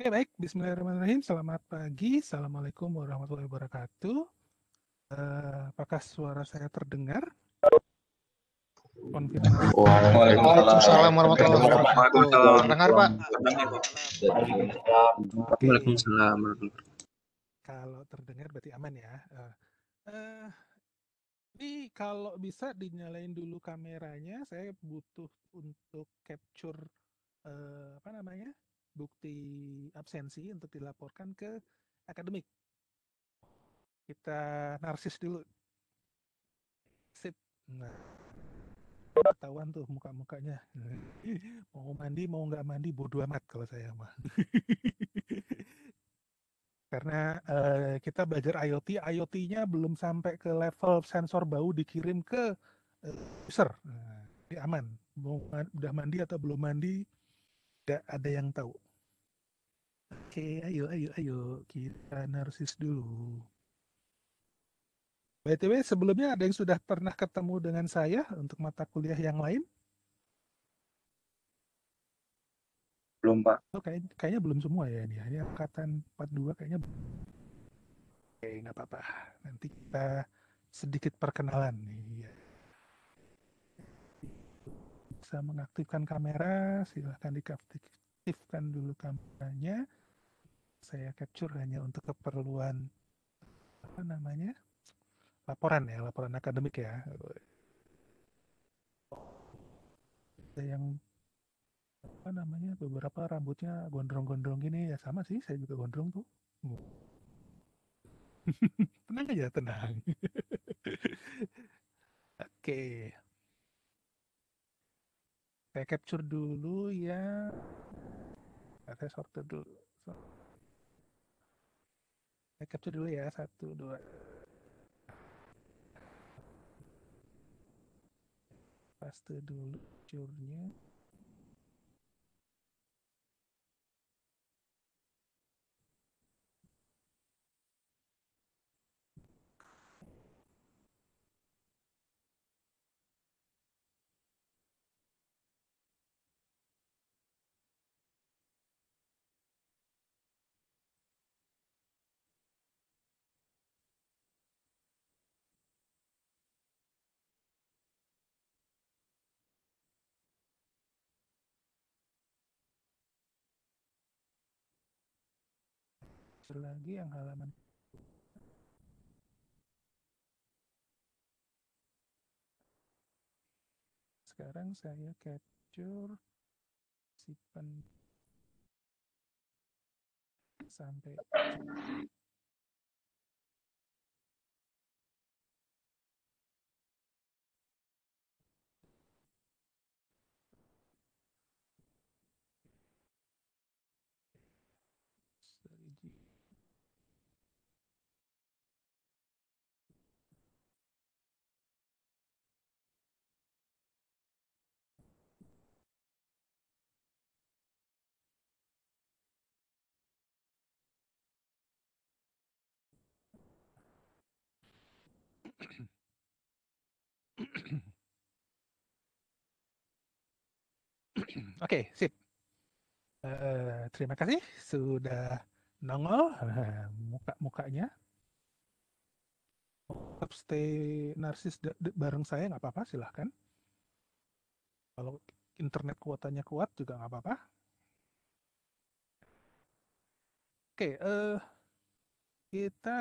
Oke, baik. Bismillahirrahmanirrahim. Selamat pagi. Assalamualaikum warahmatullahi wabarakatuh. Apakah suara saya terdengar? Konfirmasi. Waalaikumsalam warahmatullahi wabarakatuh. Terdengar, Pak? Oke. Waalaikumsalam. Kalau terdengar berarti aman ya. Ini kalau bisa dinyalain dulu kameranya. Saya butuh untuk capture bukti absensi untuk dilaporkan ke akademik. Kita narsis dulu. Sip. Nah, ketahuan tuh muka-mukanya. Mau mandi mau nggak mandi bodo amat kalau saya mah. Karena kita belajar IoT, IoT-nya belum sampai ke level sensor bau dikirim ke user. Nah, ini aman. Mau udah mandi atau belum mandi, tidak ada yang tahu. Oke, ayo kita narsis dulu. BTW sebelumnya ada yang sudah pernah ketemu dengan saya untuk mata kuliah yang lain? Belum, Pak. Oh, kayaknya belum semua ya ini. Ini angkatan 42 kayaknya. Oke, nggak apa-apa. Nanti kita sedikit perkenalan nih. Bisa mengaktifkan kamera, silahkan diaktifkan dulu kameranya. Saya capture hanya untuk keperluan laporan ya, laporan akademik ya. Ada yang beberapa rambutnya gondrong-gondrong gini ya, sama sih, saya juga gondrong tuh. Tenang aja, tenang. Oke. Saya capture dulu ya. Saya sortir dulu. Saya capture dulu ya, 1, 2. Paste dulu capture-nya. Lagi yang halaman. Sekarang saya capture simpan sampai Oke, sip. Terima kasih sudah nongol muka-mukanya. Tetap stay narsis bareng saya nggak apa-apa, silahkan. Kalau internet kuotanya kuat juga nggak apa-apa. Oke, kita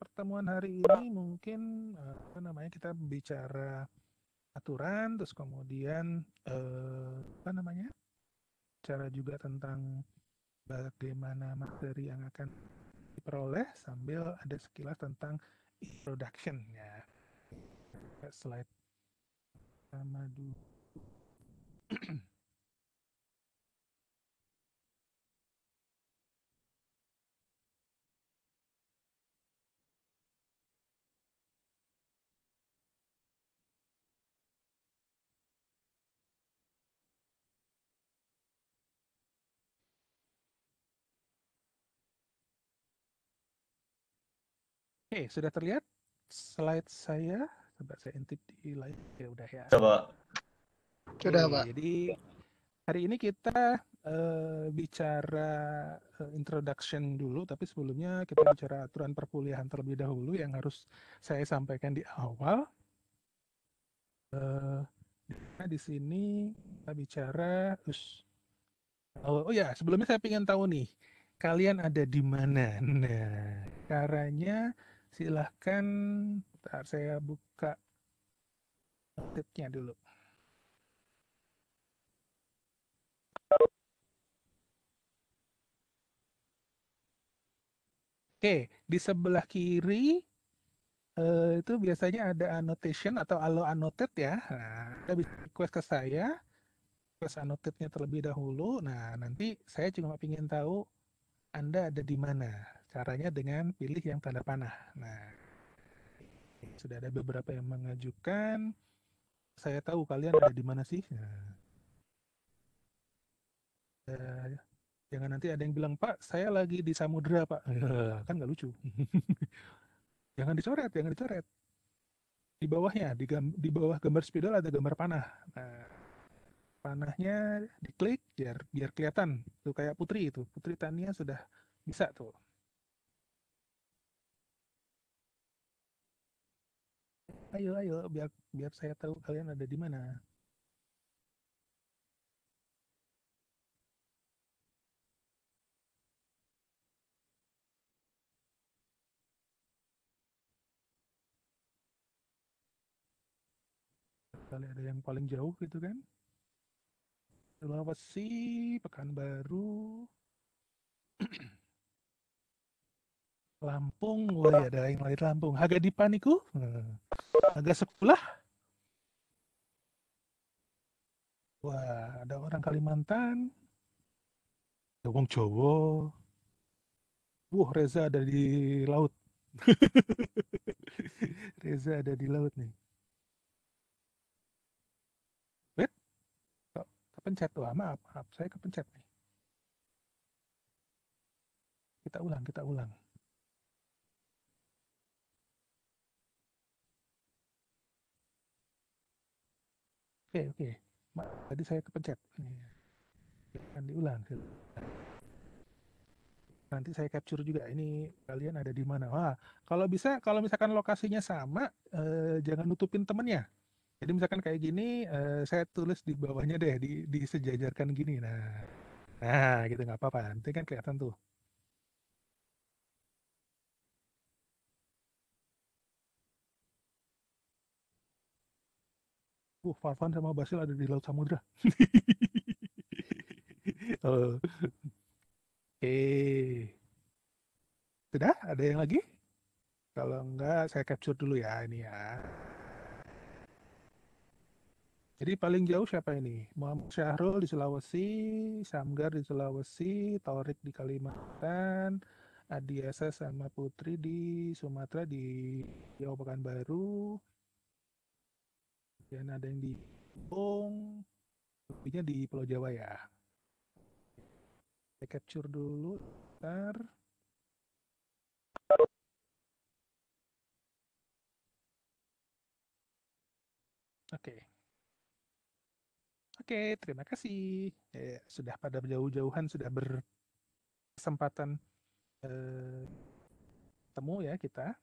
pertemuan hari ini mungkin kita bicara aturan, terus kemudian cara juga tentang bagaimana materi yang akan diperoleh sambil ada sekilas tentang introduction ya. Slide pertama dulu. Oke, sudah terlihat slide saya? Coba saya intip di live. Ya udah ya. Coba. Sudah, Pak. Jadi hari ini kita bicara introduction dulu, tapi sebelumnya kita bicara aturan perkuliahan terlebih dahulu yang harus saya sampaikan di awal. Di sini kita bicara, oh ya, sebelumnya saya ingin tahu nih, kalian ada di mana? Nah, caranya silahkan, bentar, saya buka tipnya dulu. Oke, di sebelah kiri itu biasanya ada annotation atau allo annotate ya. Nah, kita bisa request ke saya, request annotate-nya terlebih dahulu. Nah, nanti saya cuma ingin tahu Anda ada di mana. Caranya dengan pilih yang tanda panah. Nah, sudah ada beberapa yang mengajukan. Saya tahu kalian ada di mana sih. Nah, jangan nanti ada yang bilang, Pak, saya lagi di samudera, Pak. Kan nggak lucu. Jangan dicoret, jangan dicoret. Di bawahnya, di bawah gambar spidol ada gambar panah. Nah, panahnya diklik biar biar kelihatan tuh kayak Putri itu. Putri Tania sudah bisa tuh. Ayo ayo biar biar saya tahu kalian ada di mana. Kali ada yang paling jauh gitu kan. Sulawesi, Pekanbaru, Lampung, wah ya ada yang lain Lampung. Hagadipa niku, agak sekolah. Wah, ada orang Kalimantan, ada wong Jawa. Wah, Reza ada di laut. Reza ada di laut nih. Wait, kok kepencet tuh. Maaf, maaf, saya kepencet nih. Kita ulang, kita ulang. Oke, oke. Tadi saya kepencet. Akan diulang. Nanti saya capture juga. Ini kalian ada di mana? Wah, kalau bisa, kalau misalkan lokasinya sama, jangan nutupin temennya. Jadi misalkan kayak gini, saya tulis di bawahnya deh, disejajarkan gini. Nah, gitu nggak apa-apa. Nanti kan kelihatan tuh. Farfan sama Basil ada di Laut Samudra. Oke. Sudah? Ada yang lagi? Kalau enggak, saya capture dulu ya ini ya. Jadi paling jauh siapa ini? Muhammad Syahrul di Sulawesi, Samgar di Sulawesi, Taurik di Kalimantan, Adiasa sama Putri di Sumatera di Jawa Pekanbaru, dan ada yang di Bong, lebihnya di Pulau Jawa ya. Saya capture dulu, ntar. Oke. Oke, terima kasih. Sudah pada jauh-jauhan sudah berkesempatan temu ya kita.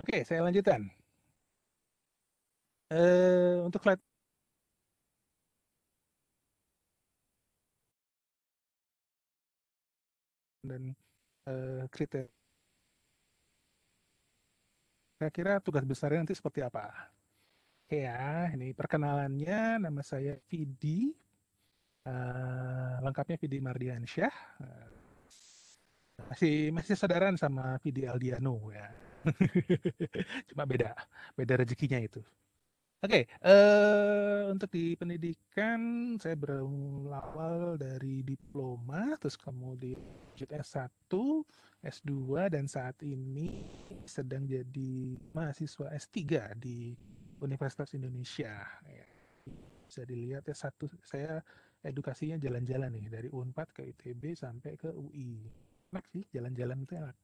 Oke, saya lanjutkan. Untuk slide dan kriteria, saya kira tugas besarnya nanti seperti apa? Oke ya, ini perkenalannya, nama saya Vidi, lengkapnya Vidi Mardiansyah, masih saudaraan sama Vidi Aldiano ya. Cuma beda rezekinya itu. Oke, untuk di pendidikan saya berawal dari diploma, terus kemudian lanjut S1, S2, dan saat ini sedang jadi mahasiswa S3 di Universitas Indonesia. Ya, bisa dilihat S1 saya edukasinya jalan-jalan nih dari Unpad ke ITB sampai ke UI. Enak sih jalan-jalan itu enak.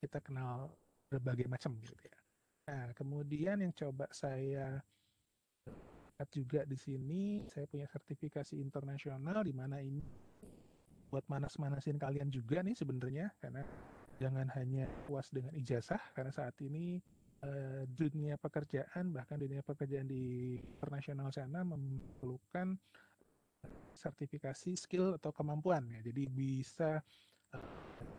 Kita kenal berbagai macam gitu ya. Nah, kemudian yang coba saya lihat juga di sini, saya punya sertifikasi internasional di mana ini buat manas-manasin kalian juga nih sebenarnya, karena jangan hanya puas dengan ijazah, karena saat ini dunia pekerjaan, bahkan dunia pekerjaan di internasional sana memerlukan sertifikasi skill atau kemampuan ya. Jadi bisa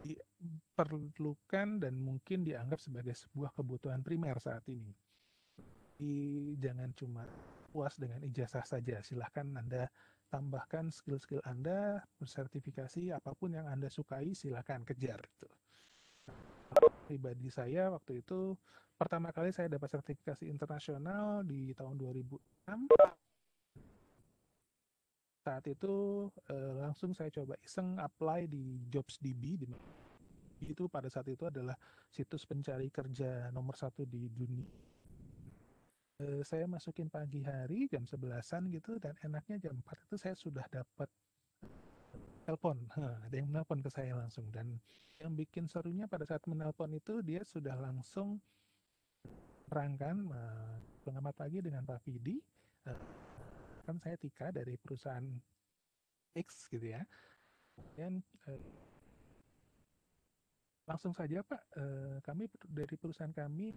diperlukan dan mungkin dianggap sebagai sebuah kebutuhan primer saat ini. Jadi jangan cuma puas dengan ijazah saja. Silahkan Anda tambahkan skill-skill Anda, bersertifikasi, apapun yang Anda sukai, silahkan kejar. Gitu. Pribadi saya waktu itu, pertama kali saya dapat sertifikasi internasional di tahun 2006. Saat itu langsung saya coba iseng apply di JobsDB. Itu pada saat itu adalah situs pencari kerja nomor 1 di dunia. Saya masukin pagi hari jam 11-an gitu, dan enaknya jam 4 itu saya sudah dapat telepon. Ada yang menelpon ke saya langsung, dan yang bikin serunya pada saat menelpon itu dia sudah langsung terangkan, selamat pagi dengan Pak Vidi, kan saya Tika dari perusahaan X gitu ya, dan langsung saja Pak, kami dari perusahaan kami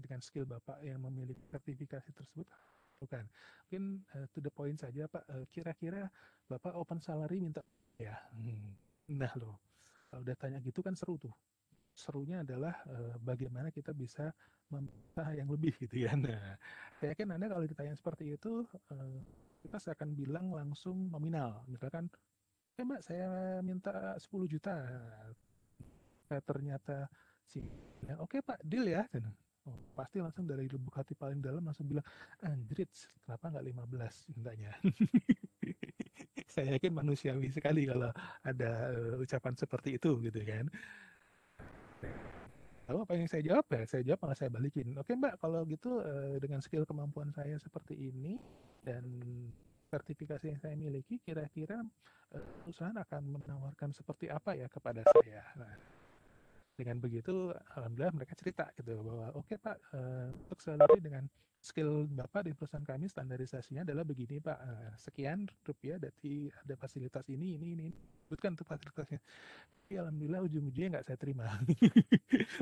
dengan skill Bapak yang memiliki sertifikasi tersebut, bukan. Mungkin to the point saja Pak, kira-kira Bapak open salary minta ya. Nah loh, kalau udah tanya gitu kan seru tuh. Serunya adalah bagaimana kita bisa meminta yang lebih gitu ya. Nah, saya yakin Anda kalau ditanya seperti itu, kita akan bilang langsung nominal. Misalkan, Mbak saya minta 10 juta. Ternyata si ya, oke Pak, deal ya. Dan, oh, pasti langsung dari lubuk hati paling dalam langsung bilang, anjrit, kenapa nggak 15 mintanya. Saya yakin manusiawi sekali kalau ada ucapan seperti itu gitu kan. Lalu apa yang saya jawab ya? Saya jawab malah saya balikin. Oke Mbak, kalau gitu dengan skill kemampuan saya seperti ini dan sertifikasi yang saya miliki, kira-kira perusahaan akan menawarkan seperti apa ya kepada saya. Nah, dengan begitu alhamdulillah mereka cerita gitu bahwa oke Pak, untuk salary dengan skill Bapak di perusahaan kami standarisasinya adalah begini Pak, sekian rupiah, berarti ada fasilitas ini sebutkan untuk fasilitasnya. Tapi alhamdulillah ujung-ujungnya nggak saya terima.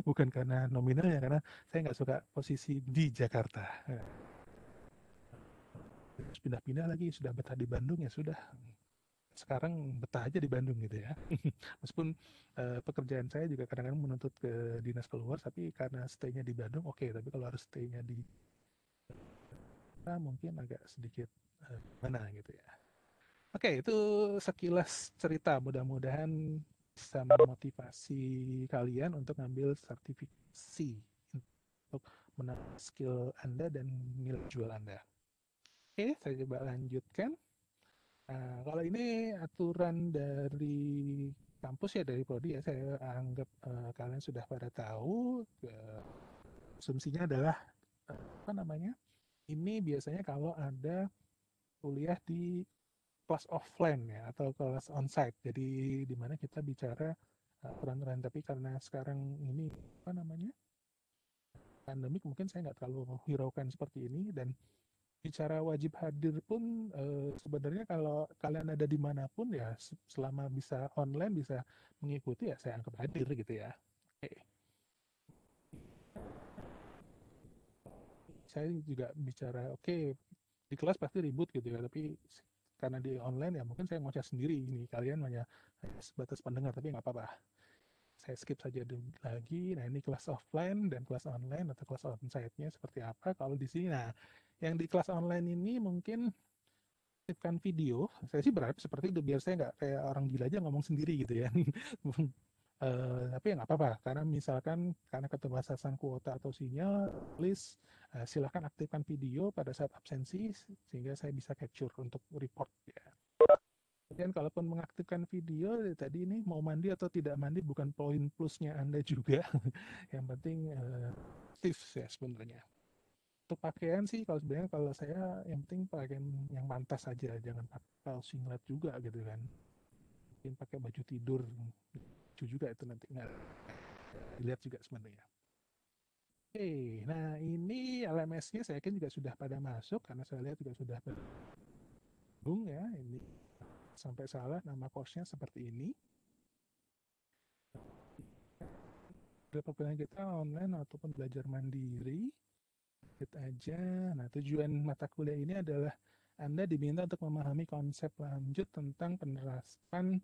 Bukan karena nominalnya, karena saya nggak suka posisi di Jakarta. Terus pindah-pindah lagi, sudah betah di Bandung ya sudah, sekarang betah aja di Bandung gitu ya. Meskipun pekerjaan saya juga kadang-kadang menuntut ke dinas keluar, tapi karena stay-nya di Bandung oke. Tapi kalau harus stay-nya di mungkin agak sedikit mana gitu ya. Oke, itu sekilas cerita. Mudah-mudahan bisa memotivasi kalian untuk ngambil sertifikasi untuk menambah skill Anda dan nilai jual Anda. Oke, saya coba lanjutkan. Nah, kalau ini aturan dari kampus ya, dari prodi ya, saya anggap kalian sudah pada tahu. Asumsinya adalah apa namanya? Ini biasanya kalau ada kuliah di kelas offline ya atau kelas onsite. Jadi di mana kita bicara aturan-aturan, tapi karena sekarang ini apa namanya? Pandemik, mungkin saya nggak terlalu hiraukan seperti ini. Dan bicara wajib hadir pun sebenarnya kalau kalian ada dimanapun ya, selama bisa online bisa mengikuti ya saya anggap hadir gitu ya. Oke. Saya juga bicara oke, di kelas pasti ribut gitu ya, tapi karena di online ya mungkin saya ngoceh sendiri, ini kalian hanya sebatas pendengar, tapi nggak apa-apa, saya skip saja lagi. Nah, ini kelas offline dan kelas online atau kelas onsite-nya seperti apa kalau di sini. Nah, yang di kelas online ini mungkin aktifkan video, saya sih berharap seperti itu biar saya nggak kayak orang gila aja ngomong sendiri gitu ya. Tapi ya nggak apa-apa karena misalkan karena keterbatasan kuota atau sinyal, please silakan aktifkan video pada saat absensi sehingga saya bisa capture untuk report ya. Kemudian kalaupun mengaktifkan video tadi ini mau mandi atau tidak mandi bukan poin plusnya Anda juga. Yang penting aktif ya sebenarnya. Untuk pakaian sih sebenarnya kalau saya yang penting pakaian yang pantas saja, jangan pakai kaos singlet juga gitu kan. Mungkin pakai baju tidur lucu juga itu nanti nggak dilihat juga sebenarnya. Oke, nah ini LMS-nya saya yakin juga sudah pada masuk karena saya lihat juga sudah bergabung ya. Ini sampai salah nama course-nya seperti ini. Berapa pilihan kita online ataupun belajar mandiri. Aja. Nah, tujuan mata kuliah ini adalah Anda diminta untuk memahami konsep lanjut tentang penerapan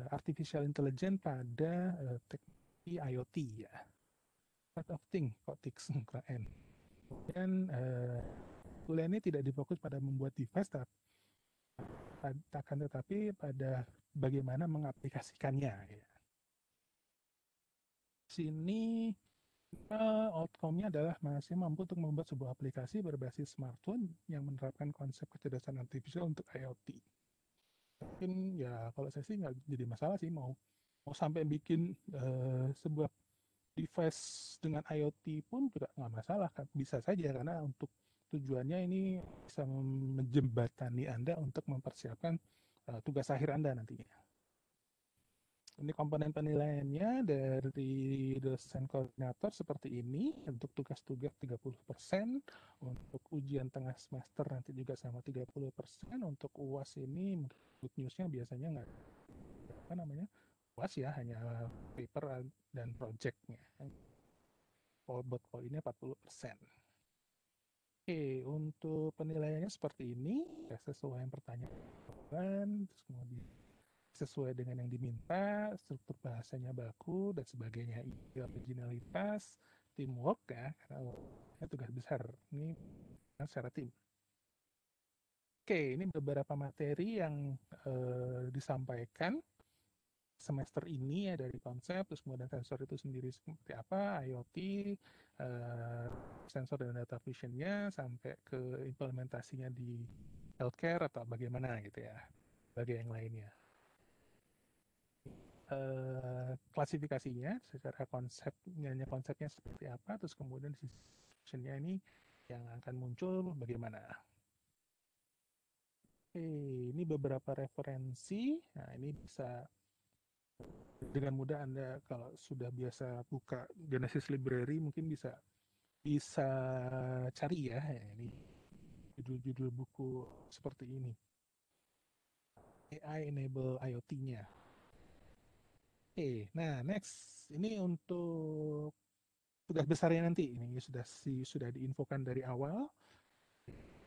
artificial intelligence pada teknologi IoT ya. Internet of Things, kok TICS keren. Dan kuliah ini tidak difokus pada membuat device, akan tetapi pada bagaimana mengaplikasikannya. Ya. Sini outcome-nya adalah mahasiswa mampu untuk membuat sebuah aplikasi berbasis smartphone yang menerapkan konsep kecerdasan artifisial untuk IoT. Mungkin ya kalau saya sih nggak jadi masalah sih mau sampai bikin sebuah device dengan IoT pun juga nggak masalah, bisa saja karena untuk tujuannya ini bisa menjembatani Anda untuk mempersiapkan tugas akhir Anda nantinya. Ini komponen penilaiannya dari dosen koordinator seperti ini. Untuk tugas-tugas 30%, untuk ujian tengah semester nanti juga sama 30%, untuk UAS ini good news-nya biasanya nggak UAS ya, hanya paper dan project-nya. Buat poinnya 40%. Oke, untuk penilaiannya seperti ini, ya sesuai yang pertanyaan, terus kemudian sesuai dengan yang diminta, struktur bahasanya baku dan sebagainya. Originalitas, teamwork ya, karena tugas besar. Ini secara tim. Oke, ini beberapa materi yang disampaikan semester ini ya dari konsep, terus kemudian sensor itu sendiri seperti apa, IoT, sensor dan data vision-nya, sampai ke implementasinya di healthcare atau bagaimana gitu ya, bagian yang lainnya. Klasifikasinya secara konsepnya seperti apa, terus kemudian decision-nya ini yang akan muncul bagaimana. Ini beberapa referensi. Nah, ini bisa dengan mudah Anda kalau sudah biasa buka Genesis Library mungkin bisa cari ya. Ini judul-judul buku seperti ini. AI enable IoT-nya. Nah next ini untuk tugas besarnya nanti ini sudah diinfokan dari awal,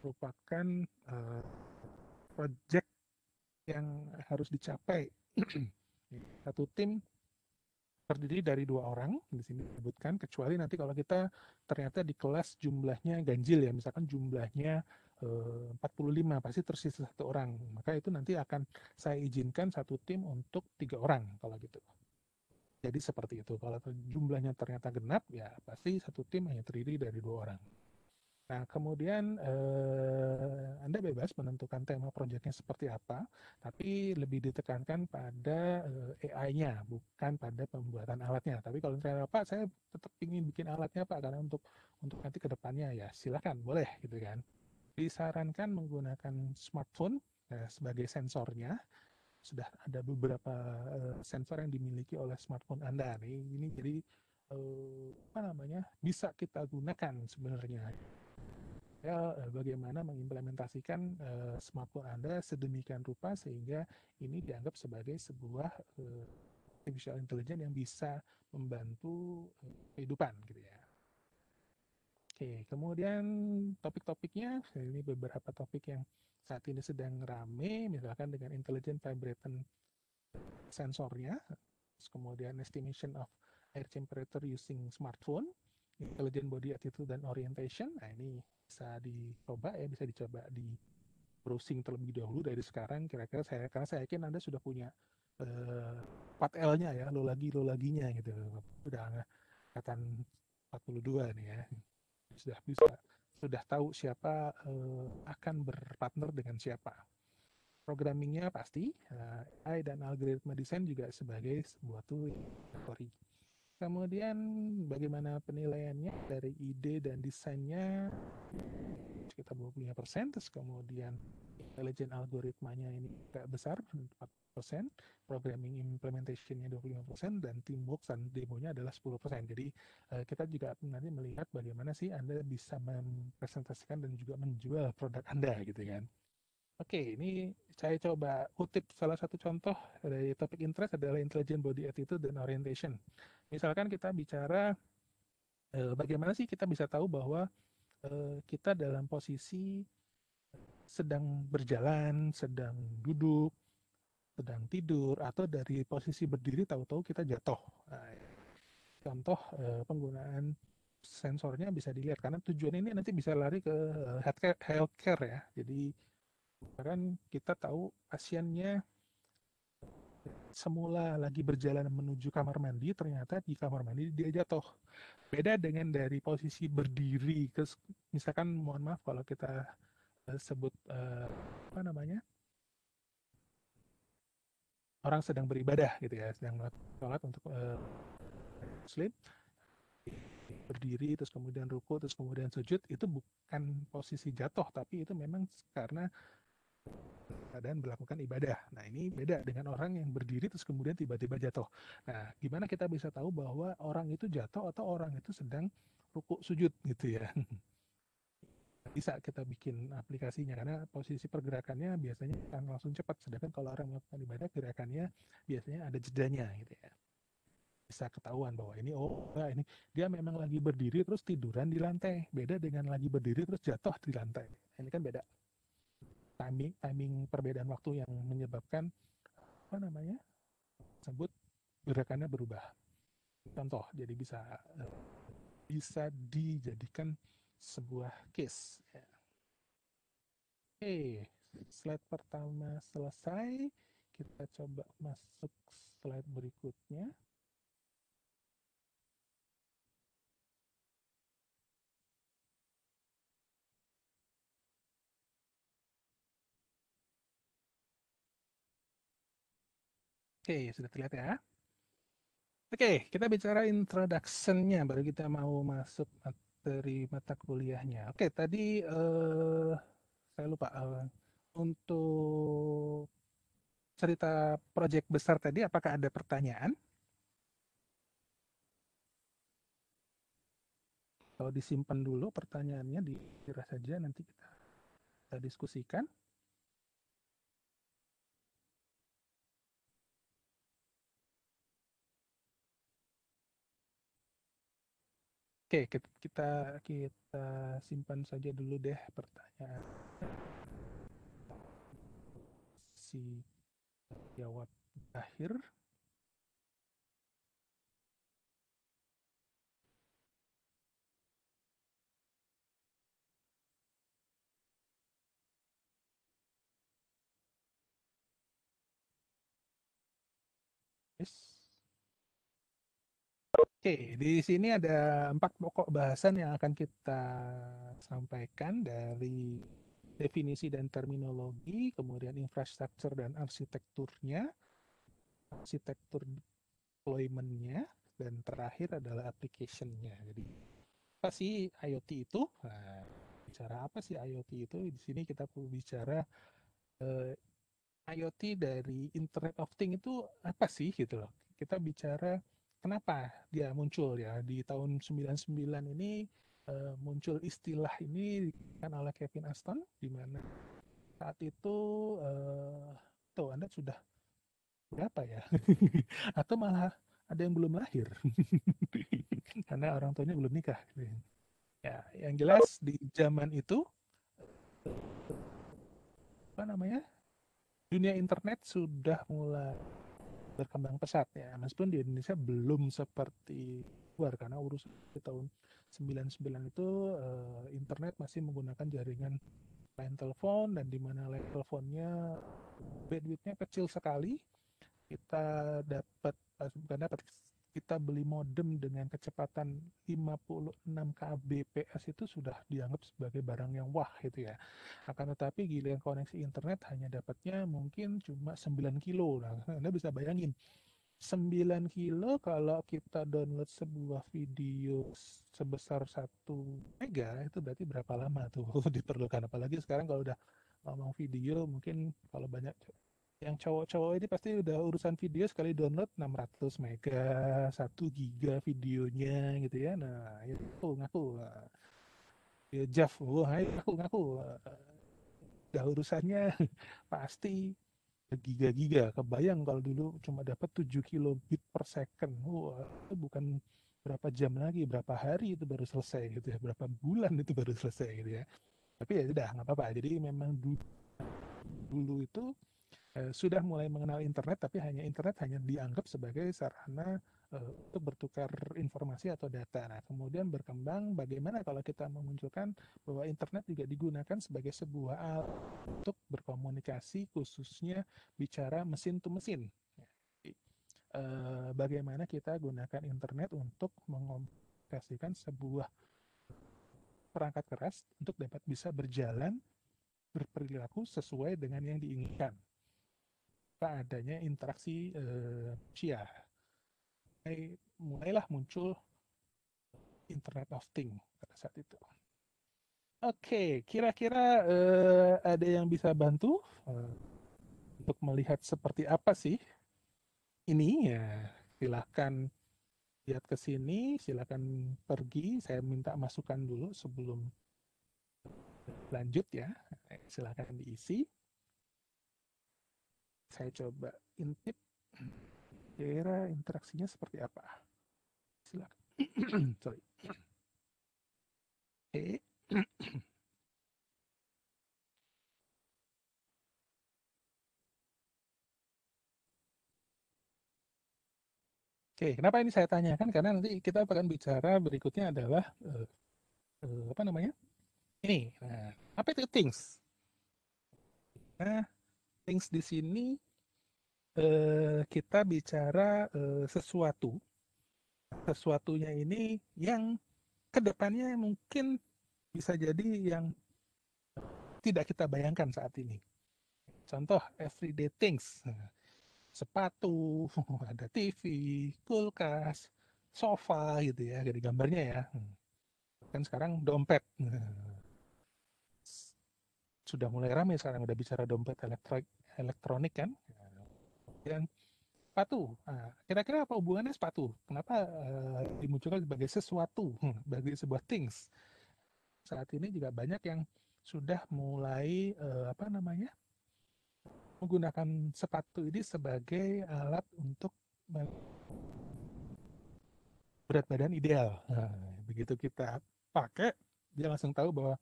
merupakan project yang harus dicapai. Satu tim terdiri dari 2 orang di sini disebutkan, kecuali nanti kalau kita ternyata di kelas jumlahnya ganjil ya, misalkan jumlahnya 45, pasti tersisa 1 orang, maka itu nanti akan saya izinkan satu tim untuk 3 orang kalau gitu. Jadi seperti itu. Kalau jumlahnya ternyata genap, ya pasti satu tim hanya terdiri dari 2 orang. Nah, kemudian Anda bebas menentukan tema proyeknya seperti apa, tapi lebih ditekankan pada AI-nya, bukan pada pembuatan alatnya. Tapi kalau misalnya Pak, saya tetap ingin bikin alatnya Pak, karena untuk nanti ke depannya ya silakan, boleh gitu kan. Disarankan menggunakan smartphone sebagai sensornya. Sudah ada beberapa sensor yang dimiliki oleh smartphone Anda nih. Ini jadi bisa kita gunakan sebenarnya. Ya, bagaimana mengimplementasikan smartphone Anda sedemikian rupa sehingga ini dianggap sebagai sebuah artificial intelligence yang bisa membantu kehidupan gitu ya. Oke, kemudian topik-topiknya, ini beberapa topik yang saat ini sedang rame, misalkan dengan intelligent vibrating sensornya, kemudian estimation of air temperature using smartphone, intelligent body attitude dan orientation. Nah, ini bisa dicoba ya, bisa dicoba di browsing terlebih dahulu dari sekarang kira-kira karena saya yakin Anda sudah punya 4L-nya ya, lo laginya gitu. Udah angkatan 42 nih ya. Sudah tahu siapa akan berpartner dengan siapa. Programmingnya pasti, AI dan algoritma desain juga sebagai sebuah tool teori. Kemudian bagaimana penilaiannya dari ide dan desainnya sekitar 25%, terus kemudian intelligent algoritmanya ini agak besar 4%, programming implementation-nya 25%, dan teamwork dan demonya adalah 10%. Jadi kita juga nanti melihat bagaimana sih Anda bisa mempresentasikan dan juga menjual produk Anda gitu kan. Oke, ini saya coba kutip salah satu contoh dari topik interest adalah intelligent body attitude dan orientation. Misalkan kita bicara bagaimana sih kita bisa tahu bahwa kita dalam posisi sedang berjalan, sedang duduk, sedang tidur, atau dari posisi berdiri tahu-tahu kita jatuh. Nah, contoh penggunaan sensornya bisa dilihat karena tujuan ini nanti bisa lari ke healthcare ya. Jadi kan kita tahu pasiennya semula lagi berjalan menuju kamar mandi, ternyata di kamar mandi dia jatuh. Beda dengan dari posisi berdiri, misalkan mohon maaf kalau kita sebut apa namanya, orang sedang beribadah gitu ya, sedang sholat untuk muslim, berdiri terus kemudian ruku terus kemudian sujud, itu bukan posisi jatuh, tapi itu memang karena keadaan melakukan ibadah. Nah, ini beda dengan orang yang berdiri terus kemudian tiba-tiba jatuh. Nah, gimana kita bisa tahu bahwa orang itu jatuh atau orang itu sedang ruku sujud gitu ya. Bisa kita bikin aplikasinya karena posisi pergerakannya biasanya akan langsung cepat, sedangkan kalau orang melakukan ibadah gerakannya biasanya ada jedanya gitu ya. Bisa ketahuan bahwa ini ini dia memang lagi berdiri terus tiduran di lantai, beda dengan lagi berdiri terus jatuh di lantai. Ini kan beda timing perbedaan waktu yang menyebabkan apa namanya sebut gerakannya berubah. Contoh, jadi bisa dijadikan sebuah case. Oke, slide pertama selesai. Kita coba masuk slide berikutnya. Oke, sudah terlihat ya. Oke, kita bicara introduction-nya, baru kita mau masuk materi mata kuliahnya. Oke, tadi saya lupa untuk cerita proyek besar tadi, apakah ada pertanyaan? Kalau disimpan dulu pertanyaannya, dikira saja nanti kita diskusikan. Oke, kita simpan saja dulu deh pertanyaan. Si jawab akhir. Yes. Oke, di sini ada 4 pokok bahasan yang akan kita sampaikan, dari definisi dan terminologi, kemudian infrastruktur dan arsitekturnya, arsitektur deployment-nya, dan terakhir adalah application-nya. Jadi apa sih IoT itu? Nah, bicara apa sih IoT itu? Di sini kita bicara IoT dari Internet of Things itu apa sih gitu loh. Kita bicara kenapa dia muncul ya di tahun 99 ini, muncul istilah ini kan oleh Kevin Aston, di mana saat itu tuh Anda sudah berapa ya? Atau malah ada yang belum lahir karena orang tuanya belum nikah. Ya, yang jelas di zaman itu apa namanya? Dunia internet sudah mulai berkembang pesat ya, meskipun di Indonesia belum seperti luar, karena urusan di tahun 99 itu internet masih menggunakan jaringan line telepon, dan di mana line teleponnya bandwidthnya kecil sekali, kita dapat kita beli modem dengan kecepatan 56 kbps itu sudah dianggap sebagai barang yang wah gitu ya. Akan tetapi giliran koneksi internet hanya dapatnya mungkin cuma 9 kilo. Nah, Anda bisa bayangin 9 kilo kalau kita download sebuah video sebesar 1 mega itu berarti berapa lama tuh diperlukan. Apalagi sekarang kalau udah ngomong video, mungkin kalau banyak yang cowok-cowok ini pasti udah urusan video sekali download 600 mega, 1 giga videonya gitu ya. Nah, itu ngaku. Ya, Jeff, wah, ngaku. Udah urusannya pasti giga-giga. Kebayang kalau dulu cuma dapat 7 kilobit per second. Wah, itu bukan berapa jam lagi, berapa hari itu baru selesai gitu ya. Berapa bulan itu baru selesai gitu ya. Tapi ya udah, nggak apa-apa. Jadi memang dulu itu sudah mulai mengenal internet, tapi internet hanya dianggap sebagai sarana untuk bertukar informasi atau data. Nah, kemudian berkembang bagaimana kalau kita memunculkan bahwa internet juga digunakan sebagai sebuah alat untuk berkomunikasi, khususnya bicara mesin to mesin. Bagaimana kita gunakan internet untuk mengomunikasikan sebuah perangkat keras untuk dapat bisa berjalan, berperilaku sesuai dengan yang diinginkan. Adanya interaksi manusia. Mulailah muncul Internet of Things pada saat itu. Oke, kira-kira ada yang bisa bantu untuk melihat seperti apa sih ini ya? Silahkan lihat ke sini, silahkan pergi. Saya minta masukan dulu sebelum lanjut ya. Silahkan diisi. Saya coba intip. Kira interaksinya seperti apa? Silakan. Sorry. Oke. Oke, kenapa ini saya tanyakan? Karena nanti kita akan bicara berikutnya adalah apa namanya? Ini. Nah, apa itu things? Nah, things di sini kita bicara sesuatu. Sesuatunya ini yang kedepannya mungkin bisa jadi yang tidak kita bayangkan saat ini. Contoh everyday things, sepatu, ada TV, kulkas, sofa gitu ya, jadi gambarnya ya. Kan sekarang dompet, sudah mulai ramai sekarang udah bicara dompet elektronik kan. Dan sepatu, nah, kira-kira apa hubungannya sepatu? Kenapa dimunculkan sebagai sesuatu, bagi sebuah things? Saat ini juga banyak yang sudah mulai apa namanya menggunakan sepatu ini sebagai alat untuk berat badan ideal. Nah, begitu kita pakai, dia langsung tahu bahwa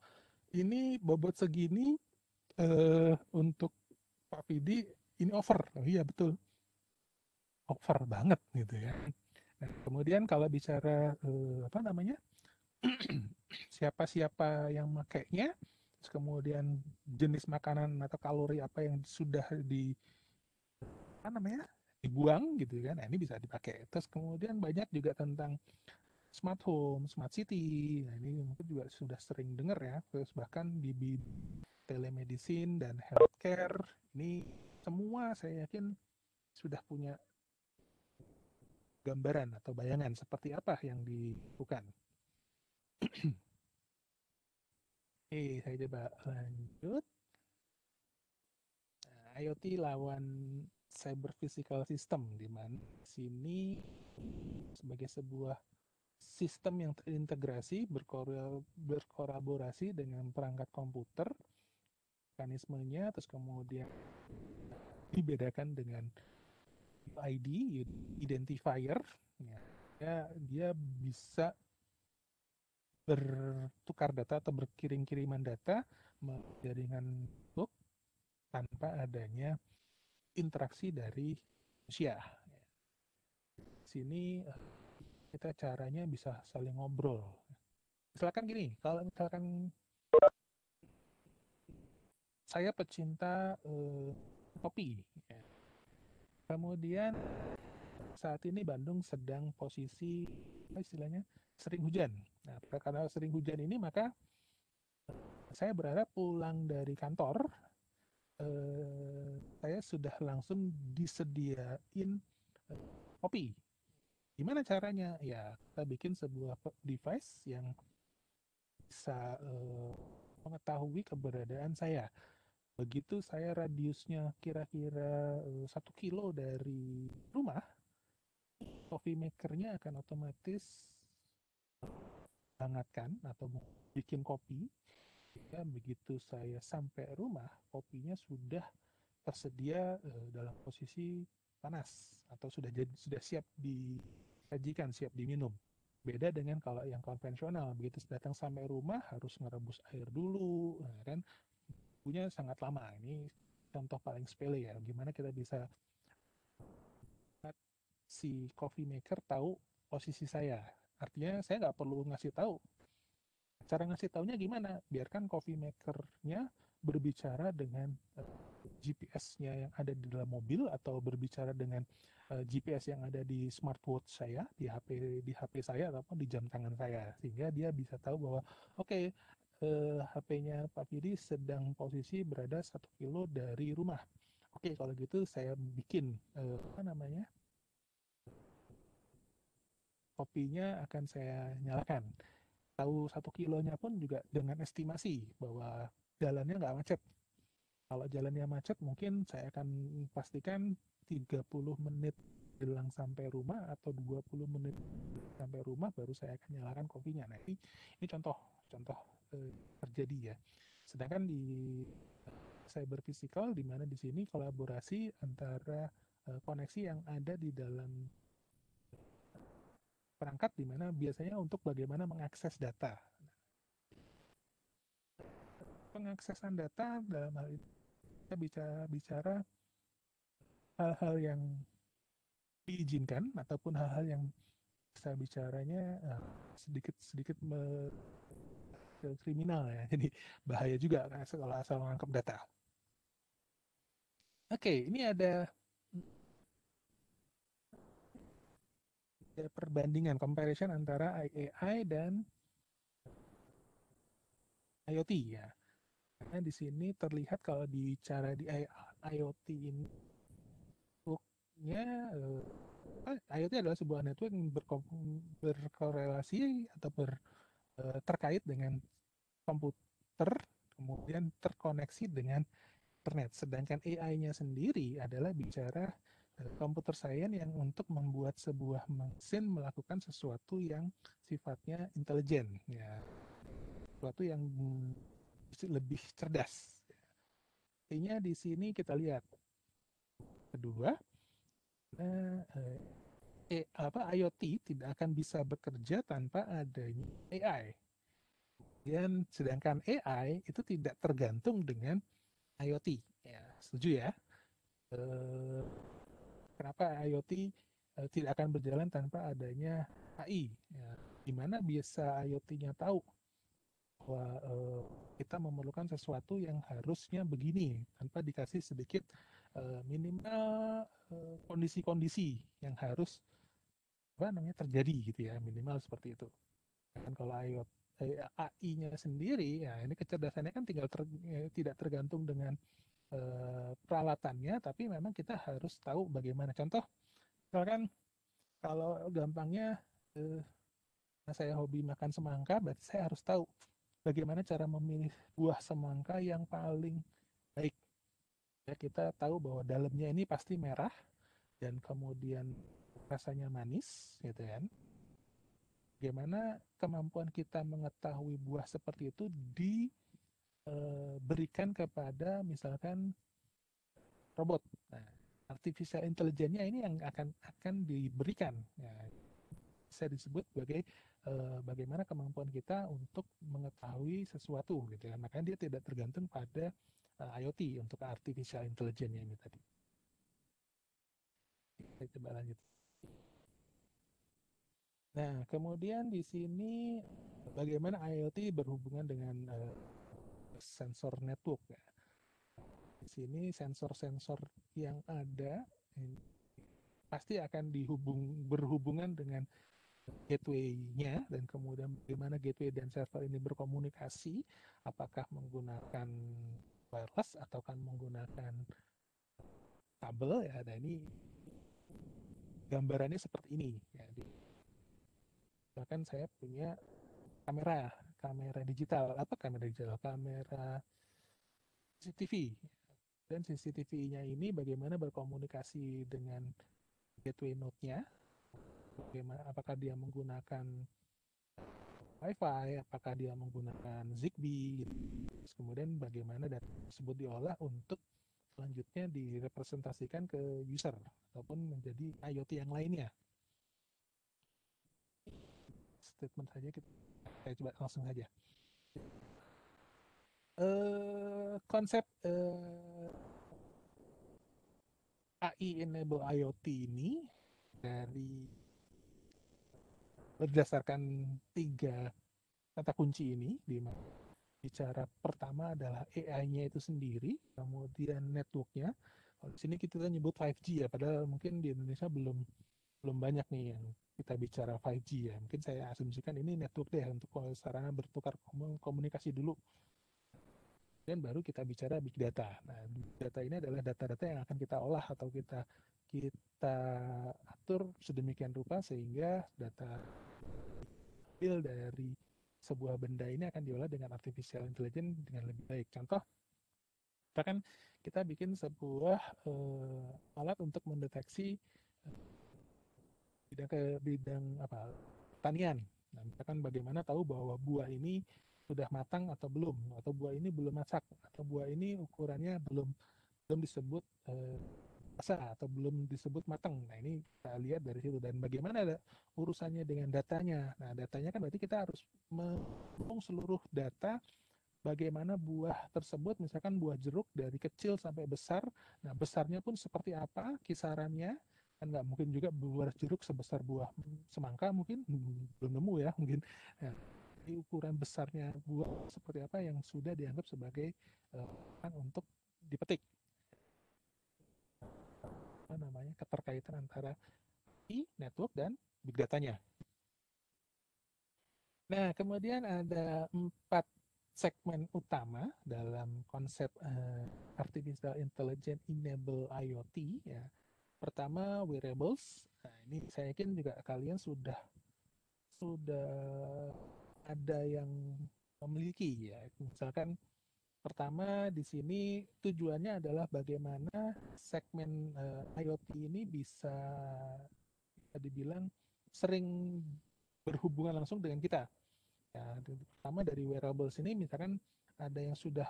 ini bobot segini untuk Pak Fidi ini over. Oh, iya betul, over banget gitu ya. Nah, kemudian kalau bicara apa namanya siapa-siapa yang makainya, terus kemudian jenis makanan atau kalori apa yang sudah apa namanya dibuang gitu kan, nah ini bisa dipakai. Terus kemudian banyak juga tentang smart home, smart city, nah ini mungkin juga sudah sering dengar ya. Terus bahkan di telemedicine dan healthcare, ini semua saya yakin sudah punya gambaran atau bayangan seperti apa yang dilakukan. Saya coba lanjut. Nah, IoT lawan cyber physical system, di mana sini sebagai sebuah sistem yang terintegrasi berkolaborasi dengan perangkat komputer, mekanismenya, terus kemudian dibedakan dengan UID, identifier, ya, dia bisa bertukar data atau berkirim-kiriman data melalui jaringan book tanpa adanya interaksi dari manusia. Sini kita caranya bisa saling ngobrol. Misalkan gini, kalau misalkan saya pecinta kopi. Ya. Kemudian saat ini Bandung sedang posisi apa istilahnya sering hujan. Nah, karena sering hujan ini maka saya berharap pulang dari kantor saya sudah langsung disediain kopi. Gimana caranya? Ya, kita bikin sebuah device yang bisa mengetahui keberadaan saya. Begitu saya radiusnya kira-kira 1 kilo dari rumah, coffee makernya akan otomatis hangatkan atau bikin kopi. Ya, begitu saya sampai rumah, kopinya sudah tersedia dalam posisi panas atau sudah siap disajikan, siap diminum. Beda dengan kalau yang konvensional, begitu datang sampai rumah harus ngerebus air dulu, nah, kan punya sangat lama. Ini contoh paling sepele ya, gimana kita bisa si coffee maker tahu posisi saya. Artinya saya nggak perlu ngasih tahu. Cara ngasih taunya gimana? Biarkan coffee makernya berbicara dengan GPS-nya yang ada di dalam mobil atau berbicara dengan GPS yang ada di smartwatch saya, di HP saya ataupun di jam tangan saya, sehingga dia bisa tahu bahwa oke, HP-nya Pak Fidi sedang posisi berada 1 kilo dari rumah. Oke, kalau gitu saya bikin apa namanya kopinya akan saya nyalakan. Tahu 1 kilonya pun juga dengan estimasi bahwa jalannya nggak macet. Kalau jalannya macet mungkin saya akan pastikan 30 menit jelang sampai rumah atau 20 menit sampai rumah baru saya akan nyalakan kopinya. Nah, ini contoh terjadi ya. Sedangkan di cyber physical di mana di sini kolaborasi antara koneksi yang ada di dalam perangkat di mana biasanya untuk bagaimana mengakses data. Pengaksesan data dalam hal ini kita bicara hal-hal yang diizinkan ataupun hal-hal yang bisa bicaranya sedikit kriminal ya. Jadi bahaya juga kan kalau asal menangkap data. Oke, ini ada perbandingan comparison antara AI dan IoT ya. Karena di sini terlihat kalau bicara di IoT ini networknya IoT adalah sebuah network yang berkorelasi atau terkait dengan komputer kemudian terkoneksi dengan internet. Sedangkan AI-nya sendiri adalah bicara komputer science yang untuk membuat sebuah mesin melakukan sesuatu yang sifatnya intelijen, ya, sesuatu yang lebih cerdas. Artinya di sini kita lihat kedua, IoT tidak akan bisa bekerja tanpa adanya AI. Dan sedangkan AI itu tidak tergantung dengan IoT. Ya, setuju ya? Kenapa IoT tidak akan berjalan tanpa adanya AI? Ya, gimana bisa IoT-nya tahu bahwa kita memerlukan sesuatu yang harusnya begini tanpa dikasih sedikit minimal kondisi-kondisi yang harus apa namanya terjadi gitu ya, minimal seperti itu. Dan kalau IoT AI-nya sendiri ya ini kecerdasannya kan tidak tergantung dengan peralatannya, tapi memang kita harus tahu bagaimana. Contoh, misalkan kalau gampangnya saya hobi makan semangka, berarti saya harus tahu bagaimana cara memilih buah semangka yang paling baik. Ya, kita tahu bahwa dalamnya ini pasti merah dan kemudian rasanya manis, gitu kan. Bagaimana kemampuan kita mengetahui buah seperti itu diberikan kepada misalkan robot. Nah, artificial intelligence-nya ini yang akan diberikan. Ya, bisa disebut sebagai bagaimana kemampuan kita untuk mengetahui sesuatu gitu ya. Makanya dia tidak tergantung pada IoT untuk artificial intelligence-nya ini tadi. Kita coba lanjut. Nah, kemudian di sini bagaimana IoT berhubungan dengan sensor network ya. sini sensor-sensor yang ada pasti akan berhubungan dengan gateway-nya, dan kemudian bagaimana gateway dan server ini berkomunikasi, apakah menggunakan wireless atau kan menggunakan kabel ya. Nah, ini gambarannya seperti ini ya. Bahkan saya punya kamera digital. Apa kamera digital? Kamera CCTV. Dan CCTV-nya ini bagaimana berkomunikasi dengan gateway node-nya, bagaimana, apakah dia menggunakan Wi-Fi, apakah dia menggunakan Zigbee, terus kemudian bagaimana data tersebut diolah untuk selanjutnya direpresentasikan ke user ataupun menjadi IoT yang lainnya. Statement saja, saya coba langsung saja. Konsep AI enable IoT ini berdasarkan 3 kata kunci ini, di mana bicara pertama adalah AI-nya itu sendiri, kemudian network-nya. Di sini kita nyebut 5G ya, padahal mungkin di Indonesia belum banyak nih yang kita bicara 5G ya. Mungkin saya asumsikan ini network deh untuk sarana bertukar komunikasi dulu. Dan baru kita bicara big data. Nah, big data ini adalah data-data yang akan kita olah atau kita atur sedemikian rupa sehingga data dari sebuah benda ini akan diolah dengan artificial intelligence dengan lebih baik. Contoh, kita bikin sebuah alat untuk mendeteksi bidang pertanian. Nah, misalkan bagaimana tahu bahwa buah ini sudah matang atau belum, atau buah ini belum masak, atau buah ini ukurannya belum disebut atau belum disebut matang. Nah, ini kita lihat dari situ. Dan bagaimana ada urusannya dengan datanya. Nah, datanya kan berarti kita harus menghitung seluruh data bagaimana buah tersebut, misalkan buah jeruk dari kecil sampai besar. Nah, besarnya pun seperti apa kisarannya. Kan nggak mungkin juga buah jeruk sebesar buah semangka, mungkin belum nemu ya mungkin. Nah, ukuran besarnya buah seperti apa yang sudah dianggap sebagai untuk dipetik. Keterkaitan antara network dan big datanya. Nah, kemudian ada 4 segmen utama dalam konsep artificial intelligence enable IoT ya. Pertama, wearables. Nah, ini saya yakin juga kalian sudah ada yang memiliki ya. Misalkan pertama di sini tujuannya adalah bagaimana segmen IoT ini bisa dibilang sering berhubungan langsung dengan kita. Ya, pertama dari wearables ini misalkan ada yang sudah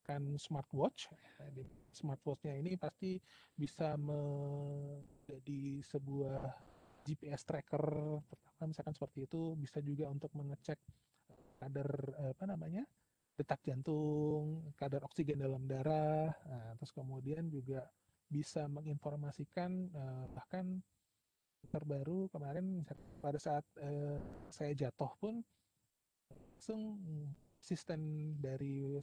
kan smartwatch. Ya, smartwatch-nya ini pasti bisa menjadi sebuah GPS tracker pertama, misalkan seperti itu. Bisa juga untuk mengecek kadar detak jantung, kadar oksigen dalam darah. Nah, terus kemudian juga bisa menginformasikan bahkan terbaru kemarin pada saat saya jatuh pun langsung sistem dari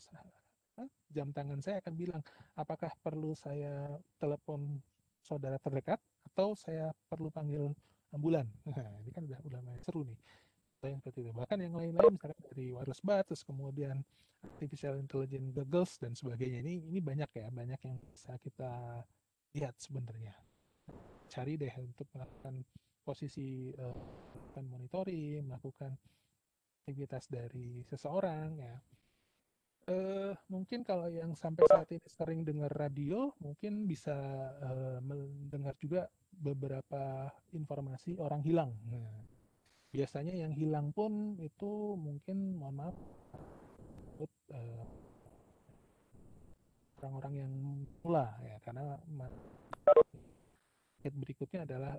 jam tangan saya akan bilang apakah perlu saya telepon saudara terdekat atau saya perlu panggil ambulan. Nah, ini kan udah seru nih. Yang seperti itu. Bahkan yang lain-lain misalkan dari wireless buds, terus kemudian artificial intelligence goggles dan sebagainya. Ini banyak ya, banyak yang bisa kita lihat sebenarnya. Cari deh untuk melakukan posisi melakukan monitoring, melakukan aktivitas dari seseorang ya. Mungkin kalau yang sampai saat ini sering dengar radio, mungkin bisa mendengar juga beberapa informasi orang hilang. Nah, biasanya yang hilang pun itu mungkin, mohon maaf, orang-orang yang mula ya, karena berikutnya adalah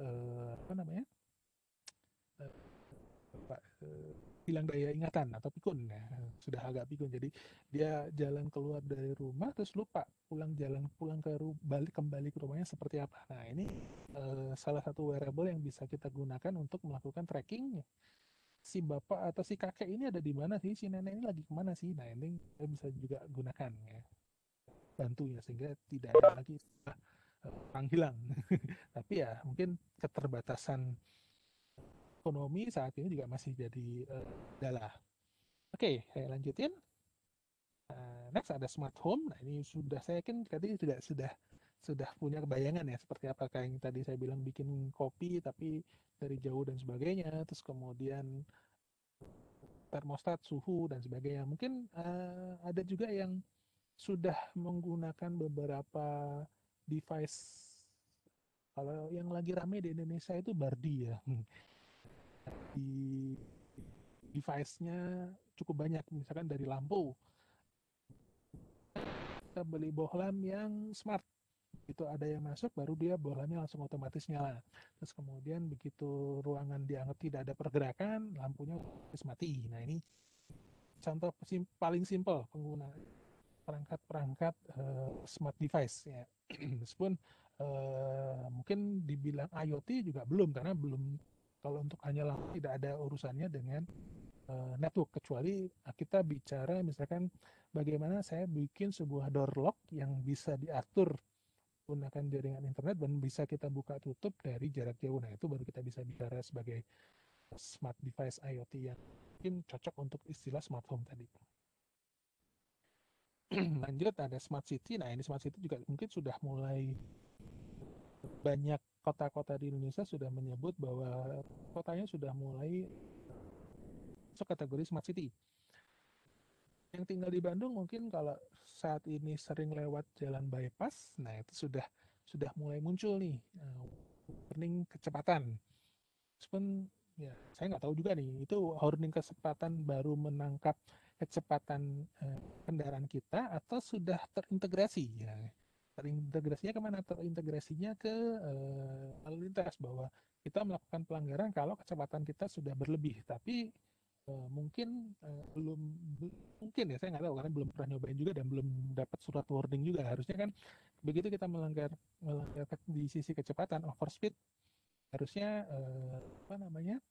hilang daya ingatan atau pikun ya, sudah agak pikun, jadi dia jalan keluar dari rumah terus lupa pulang kembali ke rumahnya seperti apa. Nah, ini salah satu wearable yang bisa kita gunakan untuk melakukan tracking si bapak atau si kakek ini ada di mana sih, si nenek ini lagi kemana sih. Nah, ini kita bisa juga gunakan ya. bantu ya, sehingga tidak ada lagi orang hilang. Tapi ya mungkin keterbatasan ekonomi saat ini juga masih jadi kendala. Oke, saya lanjutin. Next ada smart home. Nah, ini sudah saya yakin tadi sudah punya kebayangan ya seperti apakah yang tadi saya bilang bikin kopi tapi dari jauh dan sebagainya. Terus kemudian termostat suhu dan sebagainya. Mungkin ada juga yang sudah menggunakan beberapa device. Kalau yang lagi rame di Indonesia itu Bardi ya. Di device-nya cukup banyak, misalkan dari lampu. Kita beli bohlam yang smart. Itu ada yang masuk, baru dia bohlamnya langsung otomatis nyala. Terus kemudian begitu ruangan dianggap tidak ada pergerakan, lampunya otomatis mati. Nah ini contoh paling simpel penggunaan perangkat-perangkat smart device ya. Meskipun mungkin dibilang IoT juga belum, karena belum, kalau untuk hanya lampu tidak ada urusannya dengan network, kecuali kita bicara misalkan bagaimana saya bikin sebuah door lock yang bisa diatur menggunakan jaringan internet dan bisa kita buka tutup dari jarak jauh. Nah itu baru kita bisa bicara sebagai smart device IoT yang mungkin cocok untuk istilah smart home tadi. Lanjut ada smart city. Nah ini smart city juga mungkin sudah mulai banyak kota-kota di Indonesia sudah menyebut bahwa kotanya sudah mulai masuk kategori smart city. Yang tinggal di Bandung mungkin kalau saat ini sering lewat jalan bypass, nah itu sudah mulai muncul nih warning kecepatan. Meskipun ya saya nggak tahu juga nih itu warning kecepatan baru menangkap kecepatan kendaraan kita atau sudah terintegrasi ya. Terintegrasinya kemana? Terintegrasinya ke lalu lintas, bahwa kita melakukan pelanggaran kalau kecepatan kita sudah berlebih, tapi mungkin belum mungkin ya, saya nggak tahu karena belum pernah nyobain juga dan belum dapat surat warning juga. Harusnya kan begitu kita melanggar di sisi kecepatan overspeed, harusnya apa namanya,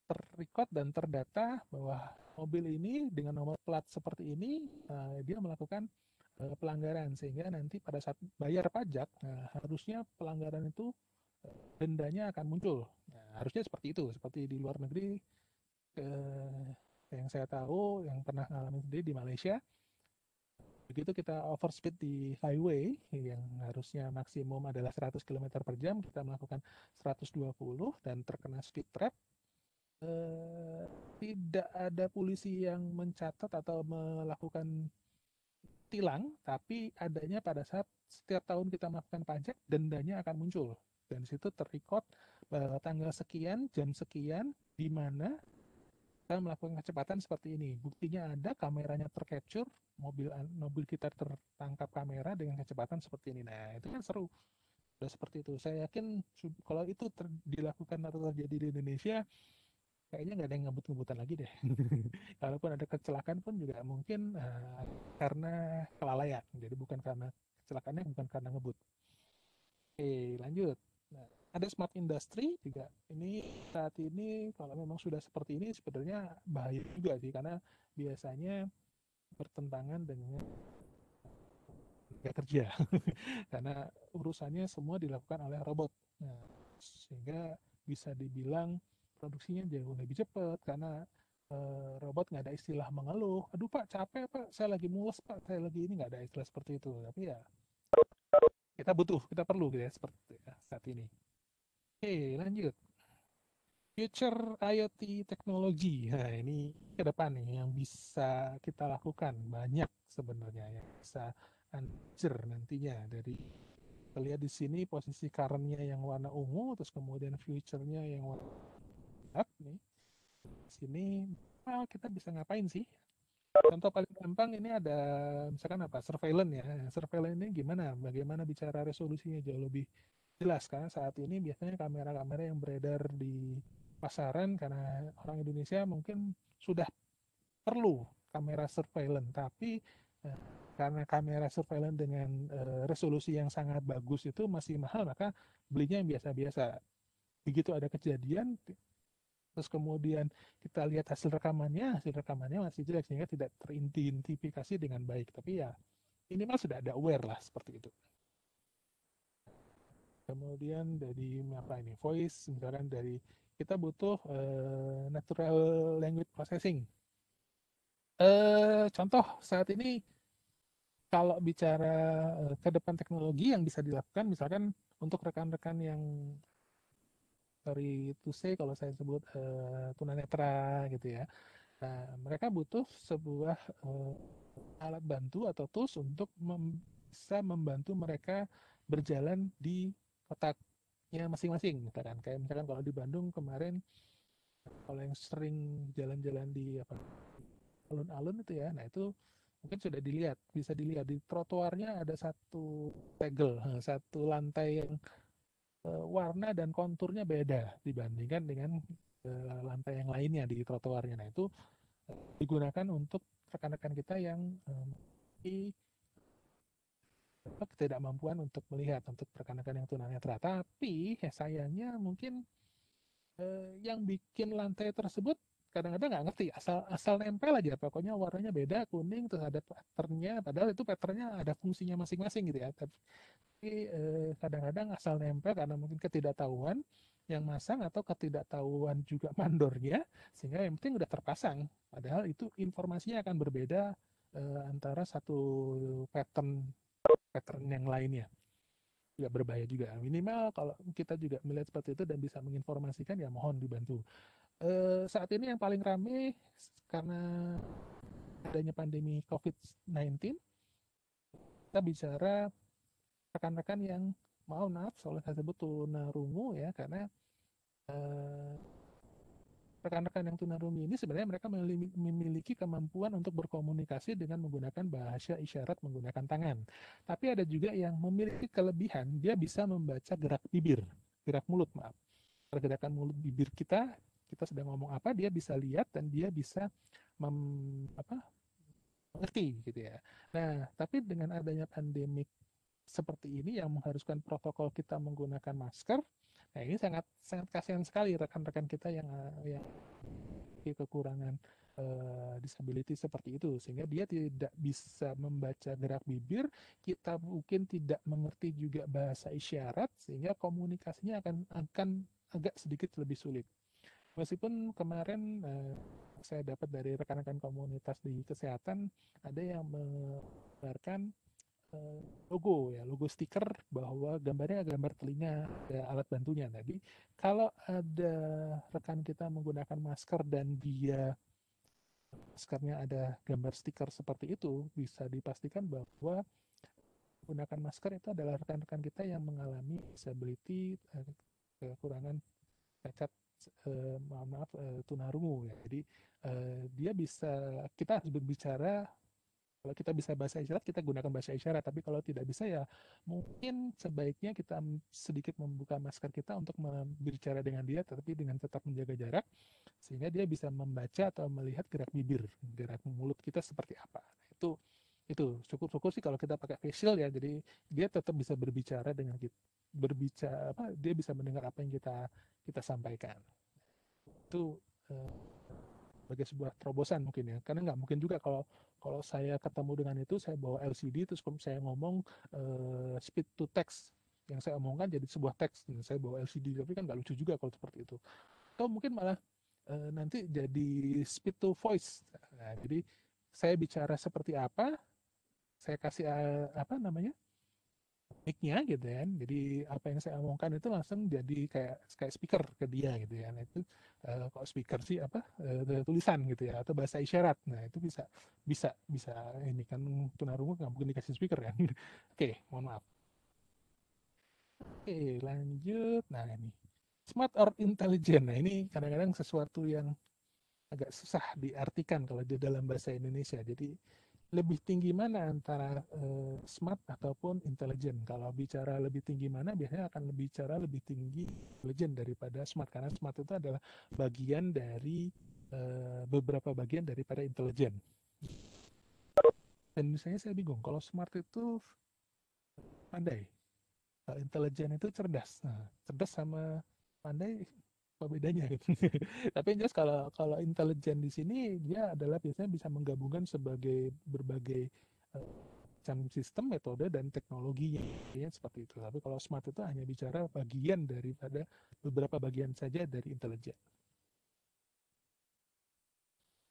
terrecord dan terdata bahwa mobil ini dengan nomor plat seperti ini dia melakukan pelanggaran, sehingga nanti pada saat bayar pajak harusnya pelanggaran itu dendanya akan muncul. Nah, harusnya seperti itu, seperti di luar negeri yang saya tahu, yang pernah ngalamin sendiri di Malaysia. Begitu kita overspeed di highway yang harusnya maksimum adalah 100 km per jam, kita melakukan 120 dan terkena speed trap, tidak ada polisi yang mencatat atau melakukan tilang, tapi adanya pada saat setiap tahun kita melakukan pajak, dendanya akan muncul. Dan situ terrecord tanggal sekian, jam sekian, di mana kita melakukan kecepatan seperti ini. Buktinya ada, kameranya tercapture, mobil kita tertangkap kamera dengan kecepatan seperti ini. Nah, itu kan seru. Udah seperti itu. Saya yakin kalau itu dilakukan atau terjadi di Indonesia, kayaknya nggak ada yang ngebut-ngebutan lagi deh. Kalaupun ada kecelakaan pun juga mungkin karena kelalaian. Jadi bukan karena kecelakaannya, bukan karena ngebut. Oke, lanjut. Nah, ada smart industry juga. Ini saat ini kalau memang sudah seperti ini sebenarnya bahaya juga sih, karena biasanya bertentangan dengan kerja. Karena urusannya semua dilakukan oleh robot. Nah, sehingga bisa dibilang produksinya jauh lebih cepat karena robot nggak ada istilah mengeluh. Aduh Pak, capek Pak, saya lagi mules Pak, saya lagi ini, nggak ada istilah seperti itu. Tapi ya kita perlu gitu ya seperti itu ya, saat ini. Oke, lanjut. Future IoT teknologi. Nah, ini ke depan nih yang bisa kita lakukan banyak sebenarnya yang bisa anjir nantinya. Dari kita lihat di sini posisi current-nya yang warna ungu, terus kemudian future-nya yang warna gelap nih. Di sini kita bisa ngapain sih? Contoh paling gampang ini ada misalkan apa? Surveillance ya. Surveillance ini gimana? Bagaimana bicara resolusinya jauh lebih jelas, karena saat ini biasanya kamera-kamera yang beredar di pasaran, karena orang Indonesia mungkin sudah perlu kamera surveillance, tapi karena kamera surveillance dengan resolusi yang sangat bagus itu masih mahal, maka belinya yang biasa-biasa. Begitu ada kejadian, terus kemudian kita lihat hasil rekamannya masih jelek sehingga tidak teridentifikasi dengan baik. Tapi ya minimal sudah ada aware lah seperti itu. Kemudian dari apa ini voice, misalkan dari kita butuh natural language processing. Contoh saat ini kalau bicara ke depan teknologi yang bisa dilakukan, misalkan untuk rekan-rekan yang sorry to say kalau saya sebut tunanetra gitu ya, mereka butuh sebuah alat bantu atau tools untuk bisa membantu mereka berjalan di kotaknya masing-masing, misalkan kayak misalkan kalau di Bandung kemarin, kalau yang sering jalan-jalan di apa alun-alun itu ya, nah itu mungkin sudah bisa dilihat di trotoarnya ada satu tegel, satu lantai yang warna dan konturnya beda dibandingkan dengan lantai yang lainnya di trotoarnya. Nah itu digunakan untuk rekan-rekan kita yang memiliki ketidakmampuan untuk melihat, untuk rekan-rekan yang tunanetra. Tapi sayangnya mungkin yang bikin lantai tersebut kadang-kadang nggak ngerti, asal nempel aja, pokoknya warnanya beda, kuning, terus ada patternnya, padahal itu patternnya ada fungsinya masing-masing gitu ya. Tapi kadang-kadang asal nempel karena mungkin ketidaktahuan yang masang atau ketidaktahuan juga mandornya, sehingga yang penting udah terpasang, padahal itu informasinya akan berbeda antara satu pattern yang lainnya. Juga berbahaya juga. Minimal kalau kita juga melihat seperti itu dan bisa menginformasikan, ya mohon dibantu. Saat ini yang paling rame karena adanya pandemi COVID-19, kita bicara rekan-rekan yang maaf soalnya saya sebut tunarungu ya, karena rekan-rekan yang tunarungu ini sebenarnya mereka memiliki kemampuan untuk berkomunikasi dengan menggunakan bahasa isyarat menggunakan tangan. Tapi ada juga yang memiliki kelebihan, dia bisa membaca gerak bibir, gerak mulut, maaf. Pergerakan mulut bibir kita sedang ngomong apa, dia bisa lihat dan dia bisa mengerti gitu ya. Nah, tapi dengan adanya pandemik seperti ini yang mengharuskan protokol kita menggunakan masker, nah ini sangat sangat kasihan sekali rekan-rekan kita yang kekurangan disability seperti itu, sehingga dia tidak bisa membaca gerak bibir, kita mungkin tidak mengerti juga bahasa isyarat, sehingga komunikasinya akan agak sedikit lebih sulit. Meskipun kemarin saya dapat dari rekan-rekan komunitas di kesehatan, ada yang mengeluarkan logo stiker bahwa gambarnya gambar telinga, ada alat bantunya. Jadi kalau ada rekan kita menggunakan masker dan dia maskernya ada gambar stiker seperti itu, bisa dipastikan bahwa menggunakan masker itu adalah rekan-rekan kita yang mengalami disability, kekurangan cacat, maaf, tunarungu ya. Jadi dia bisa, kita harus berbicara. Kalau kita bisa bahasa isyarat, kita gunakan bahasa isyarat. Tapi kalau tidak bisa, ya mungkin sebaiknya kita sedikit membuka masker kita untuk berbicara dengan dia, tetapi dengan tetap menjaga jarak, sehingga dia bisa membaca atau melihat gerak bibir, gerak mulut kita seperti apa. Itu syukur-syukur sih kalau kita pakai facial ya, jadi dia tetap bisa berbicara dengan kita, dia bisa mendengar apa yang kita sampaikan. Itu sebagai sebuah terobosan mungkin ya, karena nggak mungkin juga kalau saya ketemu dengan itu, saya bawa LCD terus saya ngomong speed to text, yang saya omongkan jadi sebuah teks, saya bawa LCD, tapi kan nggak lucu juga kalau seperti itu. Atau mungkin malah nanti jadi speed to voice. Nah, jadi saya bicara seperti apa, saya kasih apa namanya, mic-nya gitu kan. Jadi apa yang saya omongkan itu langsung jadi kayak speaker ke dia gitu ya. Nah, itu kalau speaker sih apa tulisan gitu ya, atau bahasa isyarat. Nah, itu bisa bisa bisa ini kan tunarungu nggak mungkin dikasih speaker kan. Oke, mohon maaf. Oke, lanjut. Nah, ini smart or intelligent. Nah, ini kadang-kadang sesuatu yang agak susah diartikan kalau di dalam bahasa Indonesia. Jadi lebih tinggi mana antara smart ataupun intelligent? Kalau bicara lebih tinggi mana, biasanya akan bicara lebih tinggi intelligent daripada smart, karena smart itu adalah bagian dari beberapa bagian daripada intelligent. Dan misalnya saya bingung, kalau smart itu pandai, kalau intelligent itu cerdas. Nah, cerdas sama pandai apa bedanya gitu. Tapi yang jelas kalau intelijen di sini dia adalah biasanya bisa menggabungkan sebagai berbagai macam sistem, metode, dan teknologinya ya, seperti itu. Tapi kalau smart itu hanya bicara bagian daripada beberapa bagian saja dari intelijen.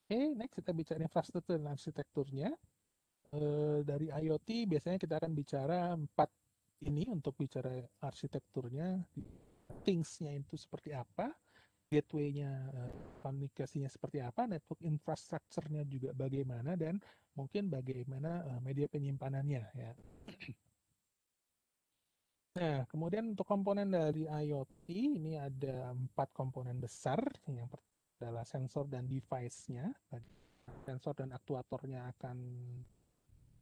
Oke, next kita bicara infrastruktur dan arsitekturnya. Dari IoT biasanya kita akan bicara 4 ini untuk bicara arsitekturnya, things-nya itu seperti apa, gateway-nya, komunikasinya seperti apa, network infrastructure-nya juga bagaimana, dan mungkin bagaimana media penyimpanannya ya. Nah, kemudian untuk komponen dari IoT ini ada 4 komponen besar. Yang pertama adalah sensor dan device-nya. Sensor dan aktuatornya akan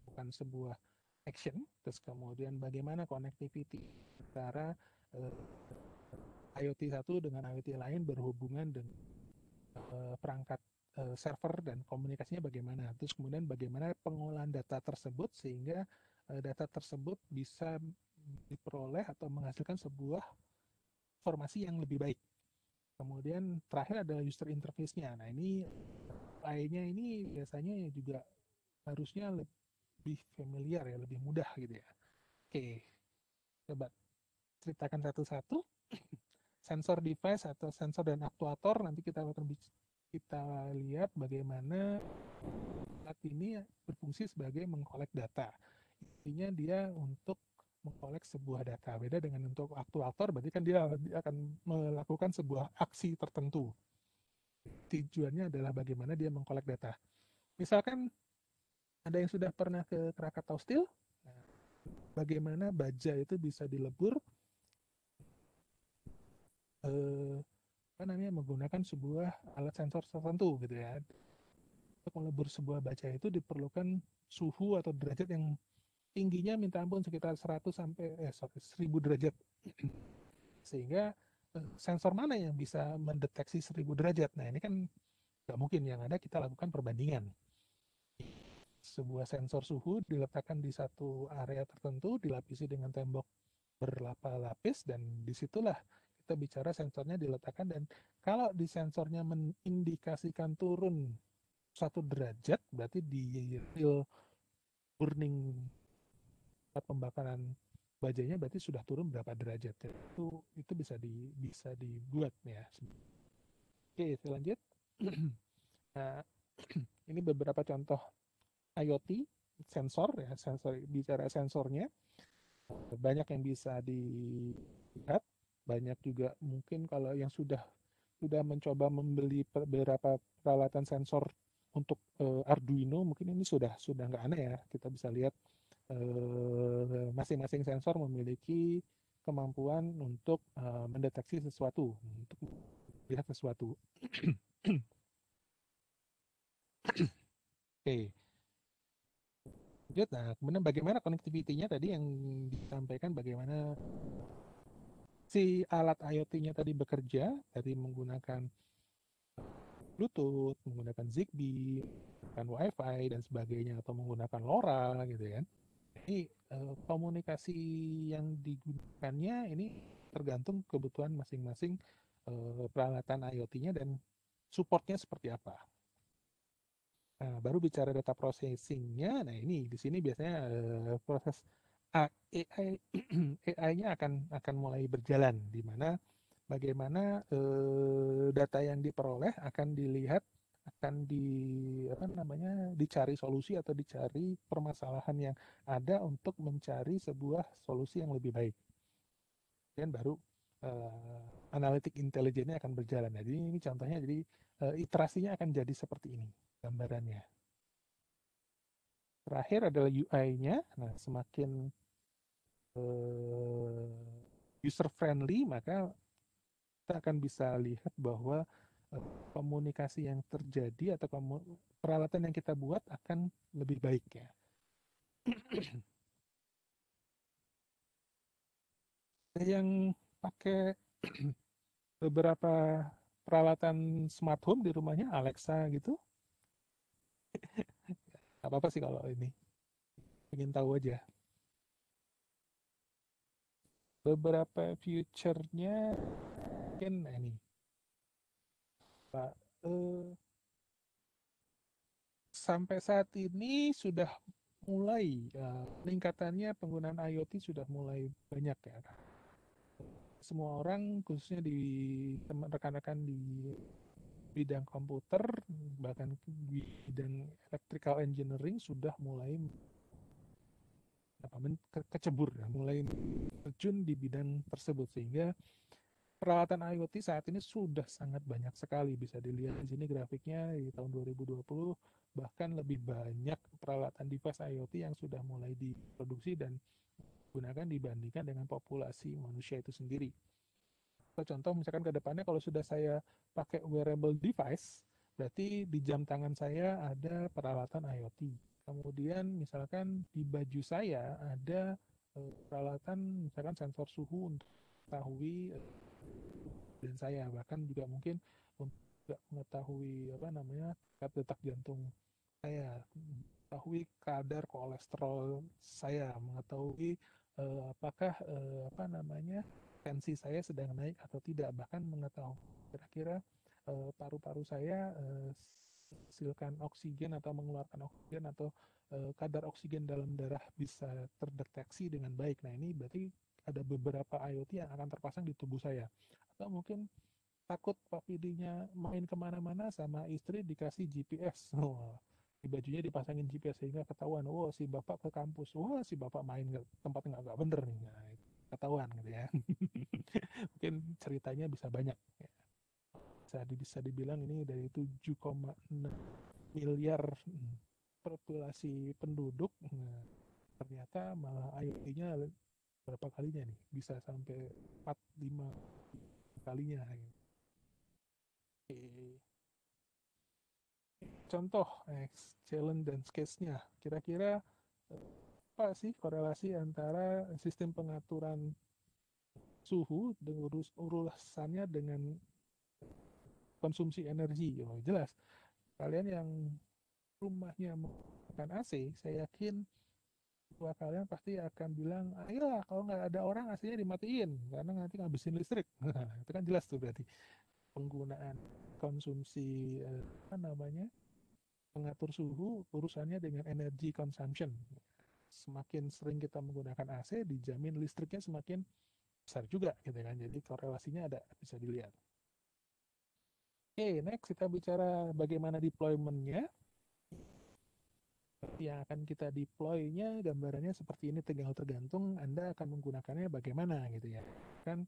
bukan sebuah action. Terus kemudian bagaimana connectivity antara IoT satu dengan IoT lain berhubungan dengan perangkat server dan komunikasinya bagaimana. Terus kemudian bagaimana pengolahan data tersebut sehingga data tersebut bisa diperoleh atau menghasilkan sebuah informasi yang lebih baik. Kemudian terakhir adalah user interface-nya. Nah ini AI-nya ini biasanya juga harusnya lebih familiar ya, lebih mudah gitu ya. Oke, coba ceritakan satu-satu. Sensor device atau sensor dan aktuator nanti kita akan kita lihat bagaimana alat ini berfungsi sebagai mengkolek data. Intinya dia untuk mengkolek sebuah data. Beda dengan untuk aktuator, berarti kan dia akan melakukan sebuah aksi tertentu. Tujuannya adalah bagaimana dia mengkolek data. Misalkan ada yang sudah pernah ke Krakatau Steel, nah, bagaimana baja itu bisa dilebur menggunakan sebuah alat sensor tertentu gitu ya. Untuk melebur sebuah baja itu diperlukan suhu atau derajat yang tingginya minta ampun sekitar 1000 derajat. Sehingga sensor mana yang bisa mendeteksi 1000 derajat? Nah ini kan nggak mungkin, yang ada kita lakukan perbandingan. Sebuah sensor suhu diletakkan di satu area tertentu, dilapisi dengan tembok berlapis-lapis, dan disitulah kita bicara sensornya diletakkan. Dan kalau di sensornya mengindikasikan turun 1 derajat, berarti di real burning tempat pembakaran bajanya berarti sudah turun berapa derajat ya. Itu bisa dibuat ya. Oke, saya lanjut. Nah, ini beberapa contoh IoT sensor ya, bicara sensornya banyak yang bisa dilihat, banyak juga mungkin kalau yang sudah mencoba membeli beberapa peralatan sensor untuk Arduino, mungkin ini sudah nggak aneh ya. Kita bisa lihat masing-masing sensor memiliki kemampuan untuk mendeteksi sesuatu, untuk melihat sesuatu. Oke. Nah, kemudian bagaimana connectivity-nya tadi yang disampaikan, bagaimana si alat IoT-nya tadi bekerja dari menggunakan Bluetooth, menggunakan Zigbee, menggunakan Wi-Fi dan sebagainya, atau menggunakan LoRa gitu kan. Ini komunikasi yang digunakannya ini tergantung kebutuhan masing-masing peralatan IoT-nya dan supportnya seperti apa. Nah, baru bicara data processing-nya. Nah, ini di sini biasanya proses AI AI-nya akan mulai berjalan, di mana bagaimana data yang diperoleh akan dilihat, akan dicari solusi atau dicari permasalahan yang ada untuk mencari sebuah solusi yang lebih baik. Dan baru analitik intelijennya akan berjalan. Jadi ini contohnya, jadi iterasinya akan jadi seperti ini gambarannya. Terakhir adalah UI-nya. Nah, semakin user friendly, maka kita akan bisa lihat bahwa komunikasi yang terjadi atau peralatan yang kita buat akan lebih baik ya. Yang pakai beberapa peralatan smart home di rumahnya, Alexa gitu, apa sih kalau ini ingin tahu aja. Beberapa future-nya mungkin ini Pak, sampai saat ini sudah mulai peningkatannya penggunaan IoT sudah mulai banyak ya. Semua orang khususnya di rekan-rekan di bidang komputer bahkan di bidang electrical engineering sudah mulai kecebur ya, mulai terjun di bidang tersebut sehingga peralatan IoT saat ini sudah sangat banyak sekali. Bisa dilihat di sini grafiknya di tahun 2020 bahkan lebih banyak peralatan device IoT yang sudah mulai diproduksi dan digunakan dibandingkan dengan populasi manusia itu sendiri. Contoh misalkan ke depannya kalau sudah saya pakai wearable device, berarti di jam tangan saya ada peralatan IoT. Kemudian misalkan di baju saya ada peralatan misalkan sensor suhu untuk mengetahui dan saya bahkan juga mungkin untuk mengetahui apa namanya detak jantung saya, mengetahui kadar kolesterol saya, mengetahui apakah apa namanya tensi saya sedang naik atau tidak, bahkan mengetahui kira-kira paru-paru saya menghasilkan oksigen atau mengeluarkan oksigen atau kadar oksigen dalam darah bisa terdeteksi dengan baik. Nah ini berarti ada beberapa IoT yang akan terpasang di tubuh saya. Atau mungkin takut Pak Pidinya main kemana-mana sama istri dikasih GPS. Oh, di bajunya dipasangin GPS sehingga ketahuan, oh si bapak ke kampus, wah si bapak main ke tempat nggak bener nih, nah, ketahuan gitu ya. Mungkin ceritanya bisa banyak. Ya. Bisa dibilang ini dari 7,6 miliar populasi penduduk, nah, ternyata malah IoT-nya berapa kalinya nih? Bisa sampai 4-5 kalinya. Contoh challenge dan case-nya. Kira-kira apa sih korelasi antara sistem pengaturan suhu dengan urusannya dengan konsumsi energi? Oh, jelas. Kalian yang rumahnya menggunakan AC, saya yakin tua kalian pasti akan bilang, ayolah kalau nggak ada orang AC-nya dimatiin karena nanti ngabisin listrik. Itu kan jelas tuh berarti penggunaan konsumsi apa namanya mengatur suhu urusannya dengan energy consumption. Semakin sering kita menggunakan AC, dijamin listriknya semakin besar juga gitu kan. Jadi korelasinya ada, bisa dilihat. Oke, next kita bicara bagaimana deployment-nya. Yang akan kita deploy-nya gambarannya seperti ini, tergantung Anda akan menggunakannya bagaimana gitu ya. Kan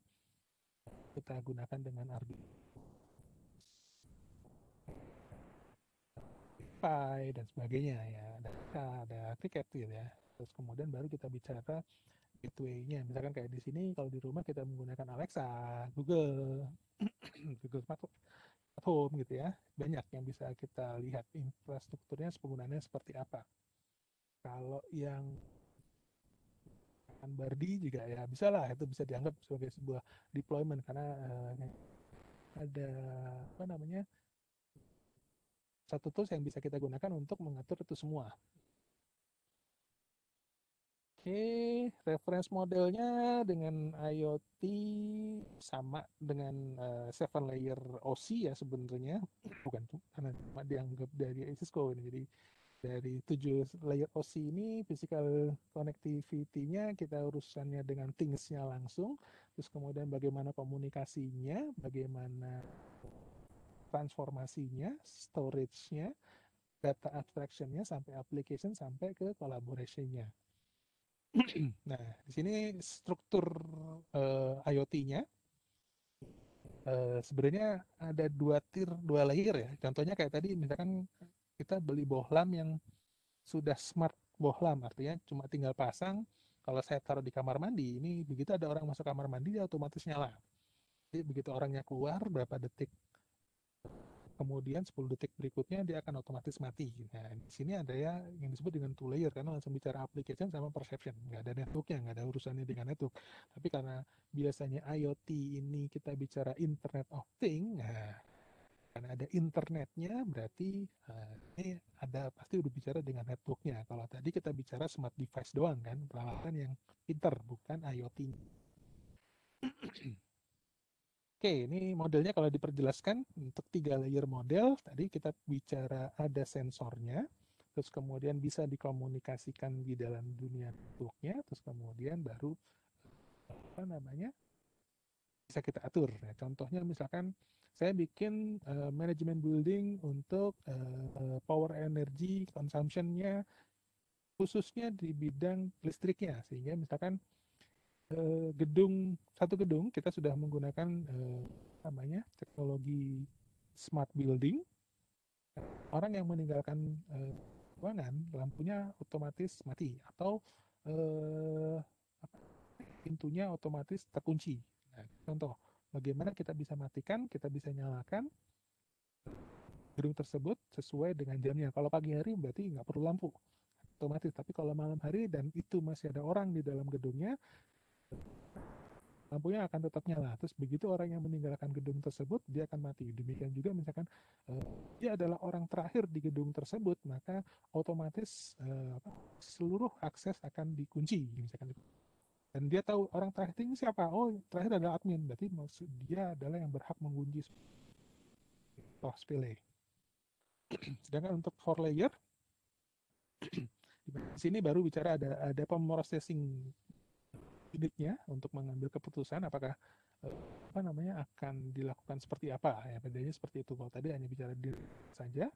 kita gunakan dengan Arduino Pi dan sebagainya ya. Ada Cricut gitu ya. Terus kemudian baru kita bicara gateway-nya. Misalkan kayak di sini kalau di rumah kita menggunakan Alexa, Google, Google Smart Home gitu ya. Banyak yang bisa kita lihat infrastrukturnya penggunaannya seperti apa. Kalau yang Bardi juga ya bisa lah, itu bisa dianggap sebagai sebuah deployment karena ada apa namanya satu tools yang bisa kita gunakan untuk mengatur itu semua. Oke, reference modelnya dengan IoT sama dengan 7 layer OC ya sebenarnya, bukan karena cuma dianggap dari Cisco ini. Jadi dari 7 layer OC ini physical connectivity-nya kita urusannya dengan things-nya langsung, terus kemudian bagaimana komunikasinya, bagaimana transformasinya, storage-nya, data abstraction-nya sampai application sampai ke collaboration-nya. Nah, di sini struktur IoT-nya sebenarnya ada 2 layer ya. Contohnya kayak tadi misalkan kita beli bohlam yang sudah smart bohlam, artinya cuma tinggal pasang. Kalau saya taruh di kamar mandi, ini begitu ada orang masuk kamar mandi dia otomatis nyala. Jadi begitu orangnya keluar berapa detik kemudian 10 detik berikutnya dia akan otomatis mati. Nah, di sini ada ya yang disebut dengan 2 layer karena langsung bicara application sama perception. Nggak ada networknya, nggak ada urusannya dengan network. Tapi karena biasanya IoT ini kita bicara Internet of Things, nah, karena ada internetnya berarti ini ada pasti udah bicara dengan networknya. Kalau tadi kita bicara smart device doang kan, peralatan yang pinter bukan IoT. Oke, ini modelnya kalau diperjelaskan untuk 3 layer model, tadi kita bicara ada sensornya, terus kemudian bisa dikomunikasikan di dalam dunia networknya, terus kemudian baru apa namanya bisa kita atur. Nah, contohnya misalkan saya bikin manajemen building untuk power energy consumption-nya khususnya di bidang listriknya, sehingga misalkan satu gedung kita sudah menggunakan namanya teknologi smart building. Orang yang meninggalkan ruangan, lampunya otomatis mati atau eh, pintunya otomatis terkunci. Nah, contoh, bagaimana kita bisa matikan, kita bisa nyalakan gedung tersebut sesuai dengan jamnya. Kalau pagi hari berarti nggak perlu lampu otomatis, tapi kalau malam hari dan itu masih ada orang di dalam gedungnya, lampunya akan tetap nyala. Terus begitu orang yang meninggalkan gedung tersebut, dia akan mati. Demikian juga misalkan dia adalah orang terakhir di gedung tersebut, maka otomatis seluruh akses akan dikunci. Misalkan. Dan dia tahu orang terakhir ini siapa. Oh, terakhir adalah admin. Berarti maksud dia adalah yang berhak mengunci toh sepele. Sedangkan untuk for layer, di sini baru bicara ada pemrocessing unitnya untuk mengambil keputusan apakah apa namanya akan dilakukan seperti apa ya, bedanya seperti itu. Kalau tadi hanya bicara di saja.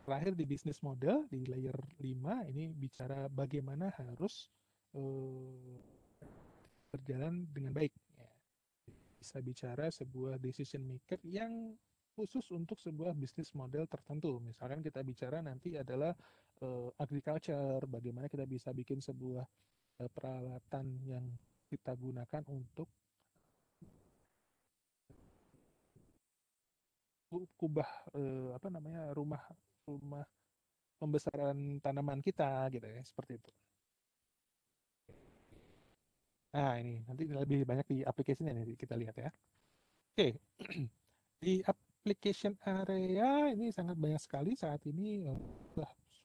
Terakhir di bisnis model di layer 5 ini bicara bagaimana harus berjalan dengan baik ya. Bisa bicara sebuah decision maker yang khusus untuk sebuah bisnis model tertentu. Misalkan kita bicara nanti adalah agriculture, bagaimana kita bisa bikin sebuah peralatan yang kita gunakan untuk kubah apa namanya rumah pembesaran tanaman kita gitu ya, seperti itu. Nah, ini nanti lebih banyak di aplikasinya nih kita lihat ya. Oke. Di application area ini sangat banyak sekali saat ini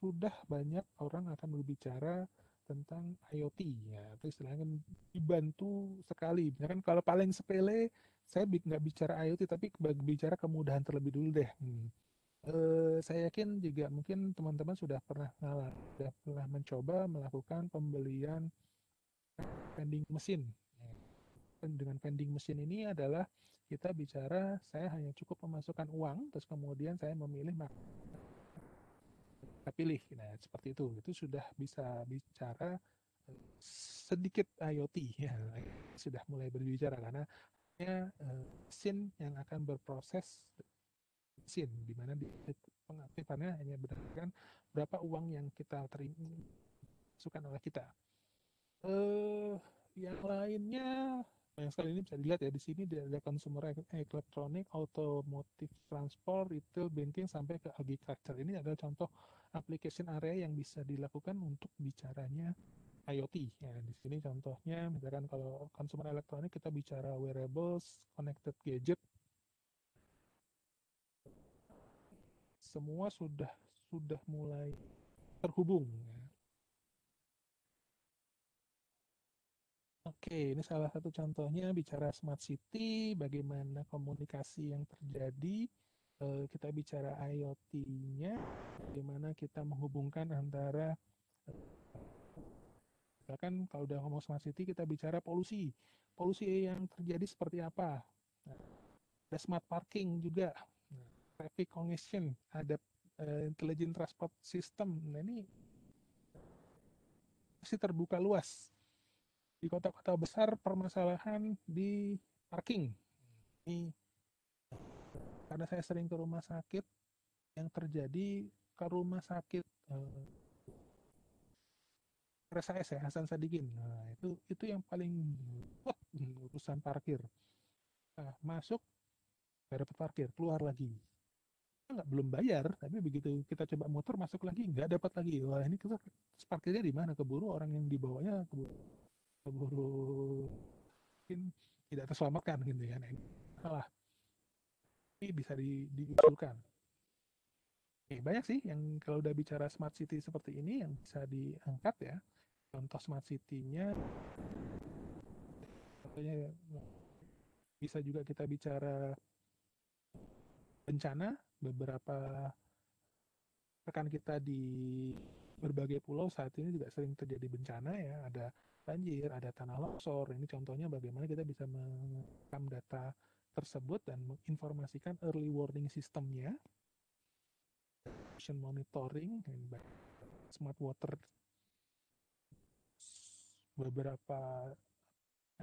sudah banyak orang akan berbicara tentang IoT ya, atau istilahnya dibantu sekali. Misalkan kalau paling sepele, saya nggak bicara IoT tapi bicara kemudahan terlebih dulu deh. Saya yakin juga mungkin teman-teman sudah pernah mencoba melakukan pembelian vending mesin. Dengan vending mesin ini adalah kita bicara saya hanya cukup memasukkan uang terus kemudian saya memilih kita pilih. Nah, seperti itu sudah bisa bicara sedikit IoT ya, sudah mulai berbicara karena mesin yang akan berproses mesin di mana pengaktifannya hanya berdasarkan berapa uang yang kita terima masukkan oleh kita. Yang lainnya banyak sekali, ini bisa dilihat ya di sini ada consumer elektronik, automotive, transport, retail, banking sampai ke agriculture. Ini adalah contoh application area yang bisa dilakukan untuk bicaranya IoT. Ya, di sini contohnya misalkan kalau consumer elektronik kita bicara wearables, connected gadget, semua sudah mulai terhubung. Ya. Oke, ini salah satu contohnya bicara smart city, bagaimana komunikasi yang terjadi. Kita bicara IoT-nya, bagaimana kita menghubungkan antara, bahkan kalau udah ngomong smart city, kita bicara polusi. Polusi yang terjadi seperti apa? Nah, ada smart parking juga, nah, traffic congestion, ada intelligent transport system. Nah, ini masih terbuka luas. Di kota-kota besar permasalahan di parking. Ini karena saya sering ke rumah sakit, yang terjadi ke rumah sakit RSAS ya, Hasan Sadikin. Nah, itu yang paling urusan parkir. Nah, masuk nggak dapat parkir, keluar lagi. Nggak belum bayar, tapi begitu kita coba motor masuk lagi nggak dapat lagi. Wah, ini kita parkirnya di mana? Keburu orang yang dibawanya keburu mungkin tidak terselamatkan gitu ya. Nah, ini salah. Ini bisa diusulkan. Banyak sih yang kalau udah bicara smart city seperti ini yang bisa diangkat ya. Contoh smart city-nya contohnya bisa juga kita bicara bencana, beberapa rekan kita di berbagai pulau saat ini juga sering terjadi bencana ya, ada banjir, ada tanah longsor. Ini contohnya bagaimana kita bisa merekam data tersebut dan menginformasikan early warning sistemnya, ocean monitoring, dan smart water, beberapa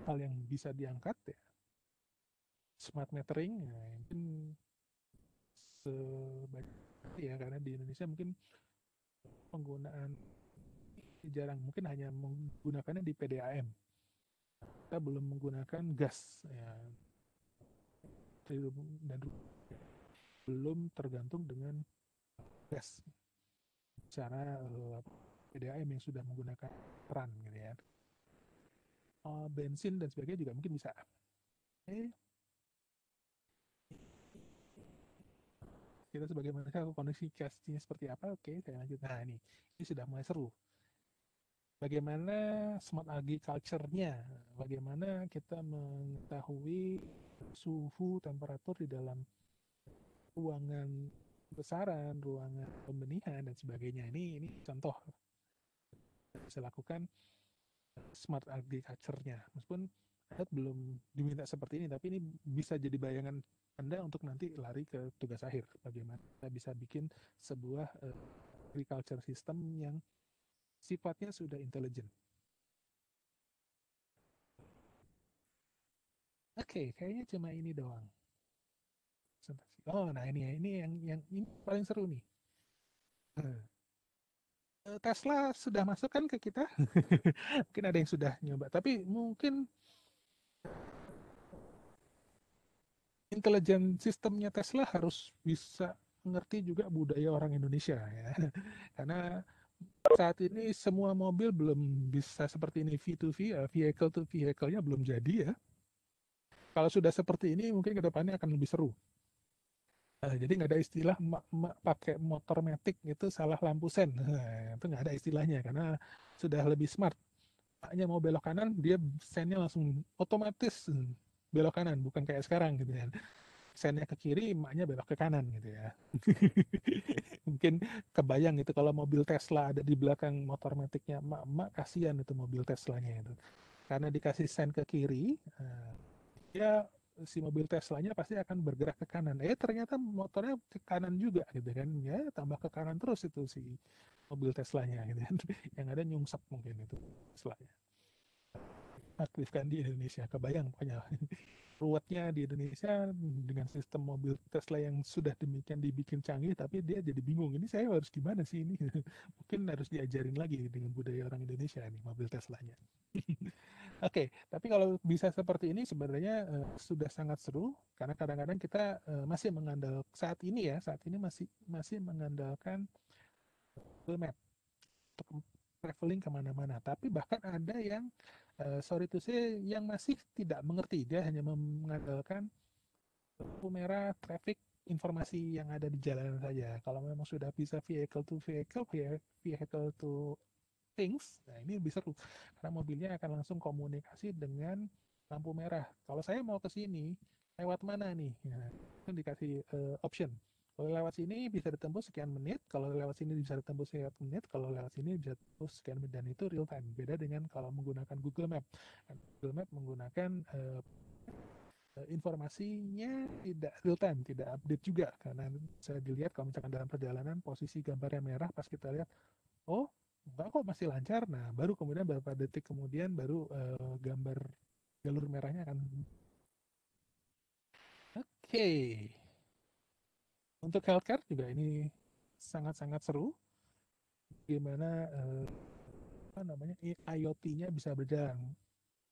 hal yang bisa diangkat ya, smart metering, ya, mungkin sebaik ya, karena di Indonesia mungkin penggunaan jarang, mungkin hanya menggunakannya di PDAM, kita belum menggunakan gas ya, dan belum tergantung dengan gas secara PDAM yang sudah menggunakan peran gitu ya. Bensin dan sebagainya juga mungkin bisa. Kita sebagai manusia kondisi castingnya seperti apa? Oke, saya lanjut. Nah, ini sudah mulai seru. Bagaimana smart agriculture-nya? Bagaimana kita mengetahui suhu, temperatur di dalam ruangan besaran, ruangan pembenihan dan sebagainya. Ini contoh bisa lakukan smart agriculture-nya. Meskipun belum diminta seperti ini, tapi ini bisa jadi bayangan Anda untuk nanti lari ke tugas akhir. Bagaimana kita bisa bikin sebuah agriculture system yang sifatnya sudah intelijen. Oke, kayaknya cuma ini doang. Oh, nah ini yang ini paling seru nih. Tesla sudah masuk kan ke kita? Mungkin ada yang sudah nyoba, tapi mungkin intelijen sistemnya Tesla harus bisa mengerti juga budaya orang Indonesia ya. Karena saat ini semua mobil belum bisa seperti ini, V2V ya, vehicle to vehicle-nya belum jadi ya. Kalau sudah seperti ini mungkin kedepannya akan lebih seru. Jadi nggak ada istilah mak pakai motor metik itu salah lampu sen. Nah, itu nggak ada istilahnya karena sudah lebih smart. Maknya mau belok kanan, dia sennya langsung otomatis belok kanan, bukan kayak sekarang gitu ya. Sennya ke kiri, emaknya belok ke kanan gitu ya. Mungkin kebayang itu kalau mobil Tesla ada di belakang motor metiknya emak-emak, kasihan itu mobil Teslanya itu. Karena dikasih sen ke kiri, ya si mobil Teslanya pasti akan bergerak ke kanan. Ternyata motornya ke kanan juga gitu kan. Ya tambah ke kanan terus itu si mobil Teslanya gitu kan. Yang ada nyungsep mungkin itu Teslanya. Aktifkan di Indonesia, kebayang pokoknya. Ruwetnya di Indonesia dengan sistem mobil Tesla yang sudah demikian dibikin canggih, tapi dia jadi bingung, ini saya harus gimana sih ini. Mungkin harus diajarin lagi dengan budaya orang Indonesia nih mobil Teslanya. Oke, tapi kalau bisa seperti ini sebenarnya sudah sangat seru karena kadang-kadang kita masih mengandalkan saat ini masih mengandalkan Google Map untuk traveling kemana-mana. Tapi bahkan ada yang sorry to say yang masih tidak mengerti, dia hanya mengandalkan lampu merah, traffic, informasi yang ada di jalanan saja. Kalau memang sudah bisa vehicle to vehicle, vehicle to things, nah ini lebih seru karena mobilnya akan langsung komunikasi dengan lampu merah. Kalau saya mau ke sini, lewat mana nih? Nah, itu dikasih option. Kalau lewat sini bisa ditembus sekian menit, kalau lewat sini bisa ditembus sekian menit, kalau lewat sini bisa ditembus sekian menit, dan itu real time. Beda dengan kalau menggunakan Google Map. Google Map menggunakan informasinya tidak real time, tidak update juga karena saya dilihat kalau misalkan dalam perjalanan posisi gambarnya merah, pas kita lihat oh enggak kok masih lancar, nah baru kemudian beberapa detik kemudian baru gambar jalur merahnya akan oke. Untuk healthcare juga ini sangat-sangat seru gimana apa namanya IoT-nya bisa berjalan.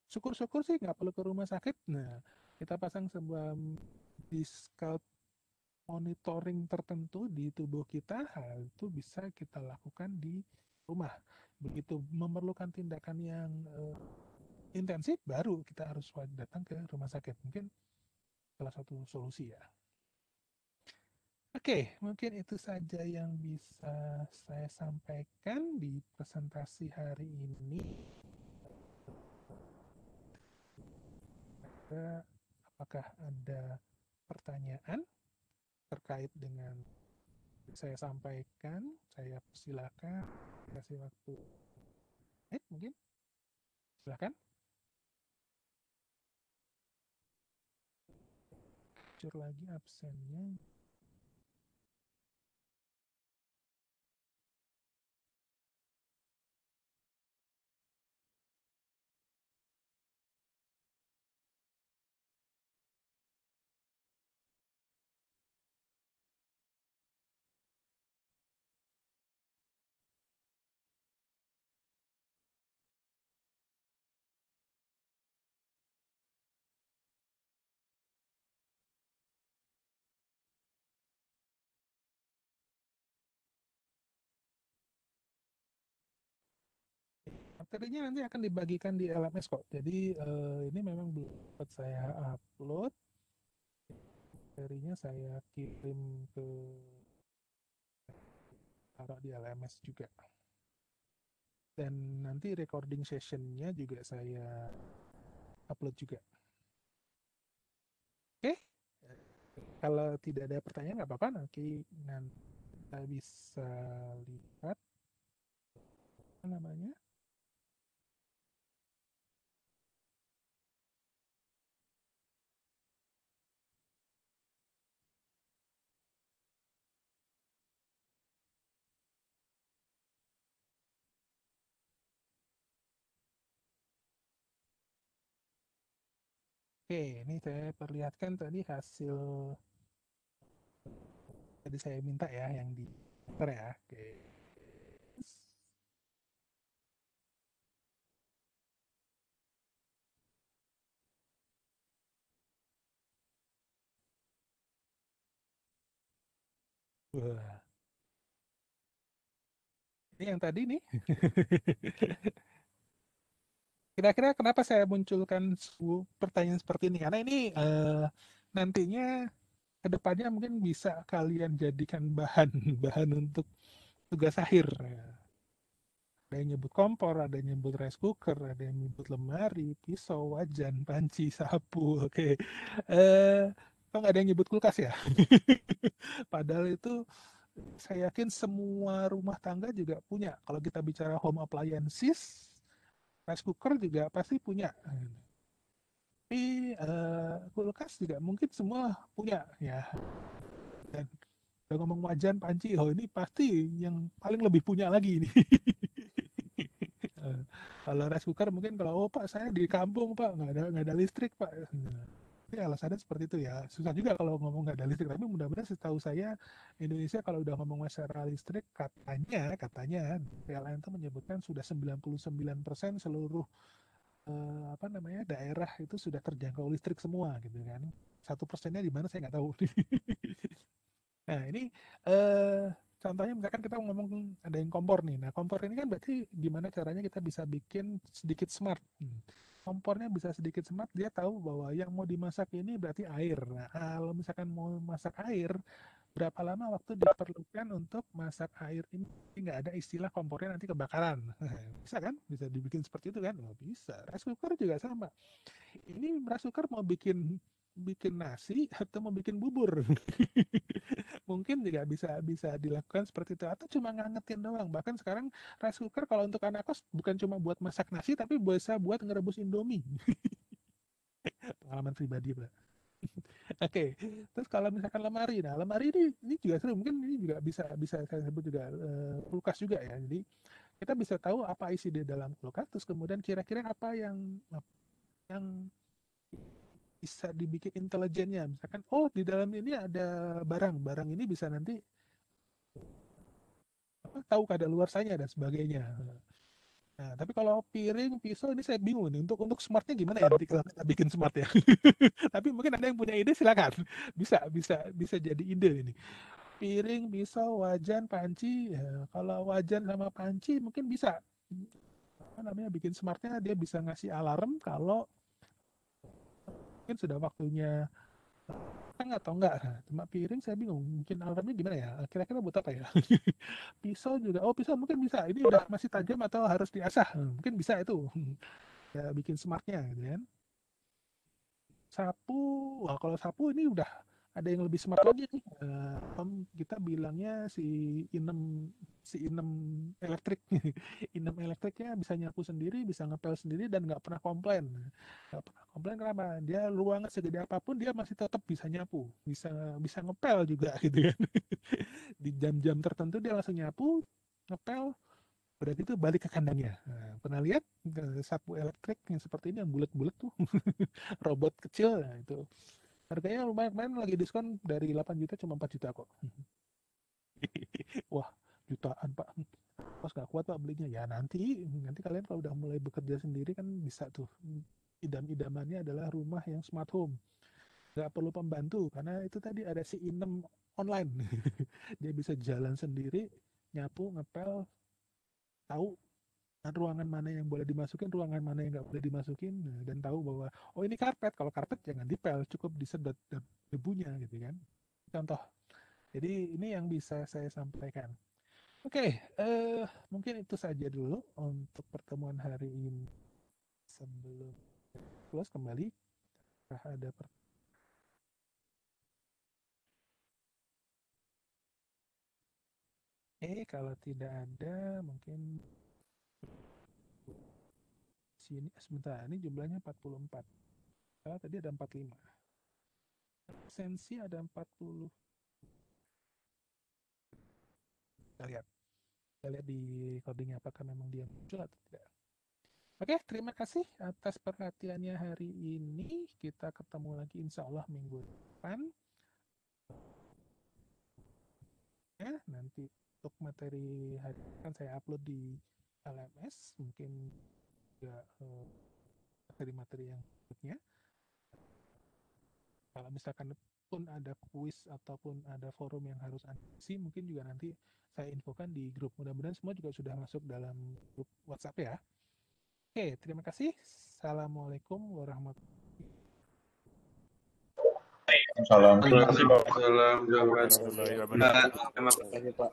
Syukur-syukur sih nggak perlu ke rumah sakit. Nah, kita pasang sebuah disk monitoring tertentu di tubuh kita, hal itu bisa kita lakukan di rumah. Begitu memerlukan tindakan yang intensif, baru kita harus datang ke rumah sakit. Mungkin salah satu solusi ya. Oke, mungkin itu saja yang bisa saya sampaikan di presentasi hari ini. Apakah ada pertanyaan terkait dengan saya sampaikan, saya persilakan, kasih waktu. Mungkin silakan. Cur lagi absennya. Materinya nanti akan dibagikan di LMS kok. Jadi ini memang belum sempat saya upload. Materinya saya kirim ke taruh di LMS juga. Dan nanti recording sessionnya juga saya upload juga. Oke? Kalau tidak ada pertanyaan nggak apa-apa, nanti kita bisa lihat apa namanya. Oke, ini saya perlihatkan tadi hasil tadi saya minta ya yang di ya. Oke. Wah. Ini yang tadi nih. Kira-kira kenapa saya munculkan pertanyaan seperti ini? Karena ini nantinya kedepannya mungkin bisa kalian jadikan bahan bahan untuk tugas akhir. Ada yang nyebut kompor, ada yang nyebut rice cooker, ada yang nyebut lemari, pisau, wajan, panci, sapu. Oke. Kok nggak ada yang nyebut kulkas ya? Padahal itu saya yakin semua rumah tangga juga punya. Kalau kita bicara home appliances, rice cooker juga pasti punya. Tapi kulkas juga mungkin semua punya ya. Dan udah ngomong wajan, panci, oh ini pasti yang paling lebih punya lagi ini. Kalau rice cooker mungkin kalau oh pak saya di kampung pak nggak ada listrik pak. Ini alasannya seperti itu ya. Susah juga kalau ngomong nggak ada listrik. Tapi mudah-mudahan setahu saya Indonesia kalau udah ngomong masalah listrik katanya PLN itu menyebutkan sudah 99% seluruh apa namanya daerah itu sudah terjangkau listrik semua gitu kan. 1%-nya di mana saya nggak tahu. Nah ini eh, contohnya misalkan kita ngomong ada yang kompor nih. Nah kompor ini kan berarti gimana caranya kita bisa bikin sedikit smart. Kompornya bisa sedikit smart, dia tahu bahwa yang mau dimasak ini berarti air. Nah kalau misalkan mau masak air, berapa lama waktu diperlukan untuk masak air ini? Nggak ada istilah kompornya nanti kebakaran. Bisa kan? Bisa dibikin seperti itu kan? Oh, bisa. Rice cooker juga sama. Ini rice cooker mau bikin bikin nasi atau mau bikin bubur. Mungkin juga bisa bisa dilakukan seperti itu atau cuma ngangetin doang. Bahkan sekarang rice cooker kalau untuk anak kos bukan cuma buat masak nasi tapi bisa buat ngerebus Indomie. Pengalaman pribadi, Pak. Oke, terus kalau misalkan lemari, nah lemari ini juga seru, mungkin ini juga bisa bisa saya sebut juga kulkas juga ya. Jadi kita bisa tahu apa isi di dalam kulkas, terus kemudian kira-kira apa yang bisa dibikin intelijennya. Misalkan, oh di dalam ini ada barang ini bisa nanti tahu kadaluarsanya dan sebagainya. Nah, tapi kalau piring, pisau ini saya bingung nih untuk smartnya gimana ya nanti kalau kita bikin smart ya. Tapi mungkin ada yang punya ide silakan. Bisa bisa bisa jadi ide ini. Piring, pisau, wajan, panci. Ya, kalau wajan sama panci mungkin bisa apa namanya bikin smartnya dia bisa ngasih alarm kalau mungkin sudah waktunya atau enggak. Nah, cuma piring saya bingung. Mungkin alarmnya gimana ya? Kira-kira buat apa ya? Pisau juga. Oh, pisau mungkin bisa. Ini udah masih tajam atau harus diasah? Mungkin bisa itu. Ya bikin smartnya gitu kan. Sapu, wah kalau sapu ini udah ada yang lebih smart lagi nih. Kita bilangnya si Inem elektrik. Inem elektriknya bisa nyapu sendiri, bisa ngepel sendiri dan nggak pernah komplain. Nggak pernah komplain kenapa? Dia ruangan segede apapun dia masih tetap bisa nyapu, bisa ngepel juga gitu kan. Di jam-jam tertentu dia langsung nyapu, ngepel, udah gitu balik ke kandangnya. Nah, pernah lihat sapu elektrik yang seperti ini yang bulat-bulat tuh, robot kecil, nah itu harganya lumayan lagi diskon dari 8 juta cuma 4 juta kok. Wah, jutaan Pak. Pas nggak kuat Pak belinya. Ya nanti kalian kalau udah mulai bekerja sendiri kan bisa tuh. Idam-idamannya adalah rumah yang smart home. Nggak perlu pembantu karena itu tadi ada si Inem online. Dia bisa jalan sendiri, nyapu, ngepel, tahu ruangan mana yang boleh dimasukin, ruangan mana yang nggak boleh dimasukin, dan tahu bahwa oh ini karpet, kalau karpet jangan dipel, cukup disedot debunya gitu kan. Contoh. Jadi ini yang bisa saya sampaikan. Oke, mungkin itu saja dulu untuk pertemuan hari ini. Sebelum close kembali, ada kalau tidak ada mungkin sini sebentar, ini jumlahnya 44. Kalau tadi ada 45. Absensi ada 40. Kita lihat di codingnya apakah memang dia muncul atau tidak. Oke, terima kasih atas perhatiannya hari ini. Kita ketemu lagi insya Allah minggu depan. Ya, nanti untuk materi hari ini kan saya upload di LMS, mungkin juga materi-materi yang berikutnya. Kalau misalkan pun ada kuis ataupun ada forum yang harus isi, mungkin juga nanti saya infokan di grup. Mudah-mudahan semua juga sudah masuk dalam grup WhatsApp ya. Oke, terima kasih. Assalamualaikum warahmatullahi wabarakatuh. Salam. Terima kasih Pak. Salam. Warahmatullahi wabarakatuh. Terima kasih Pak.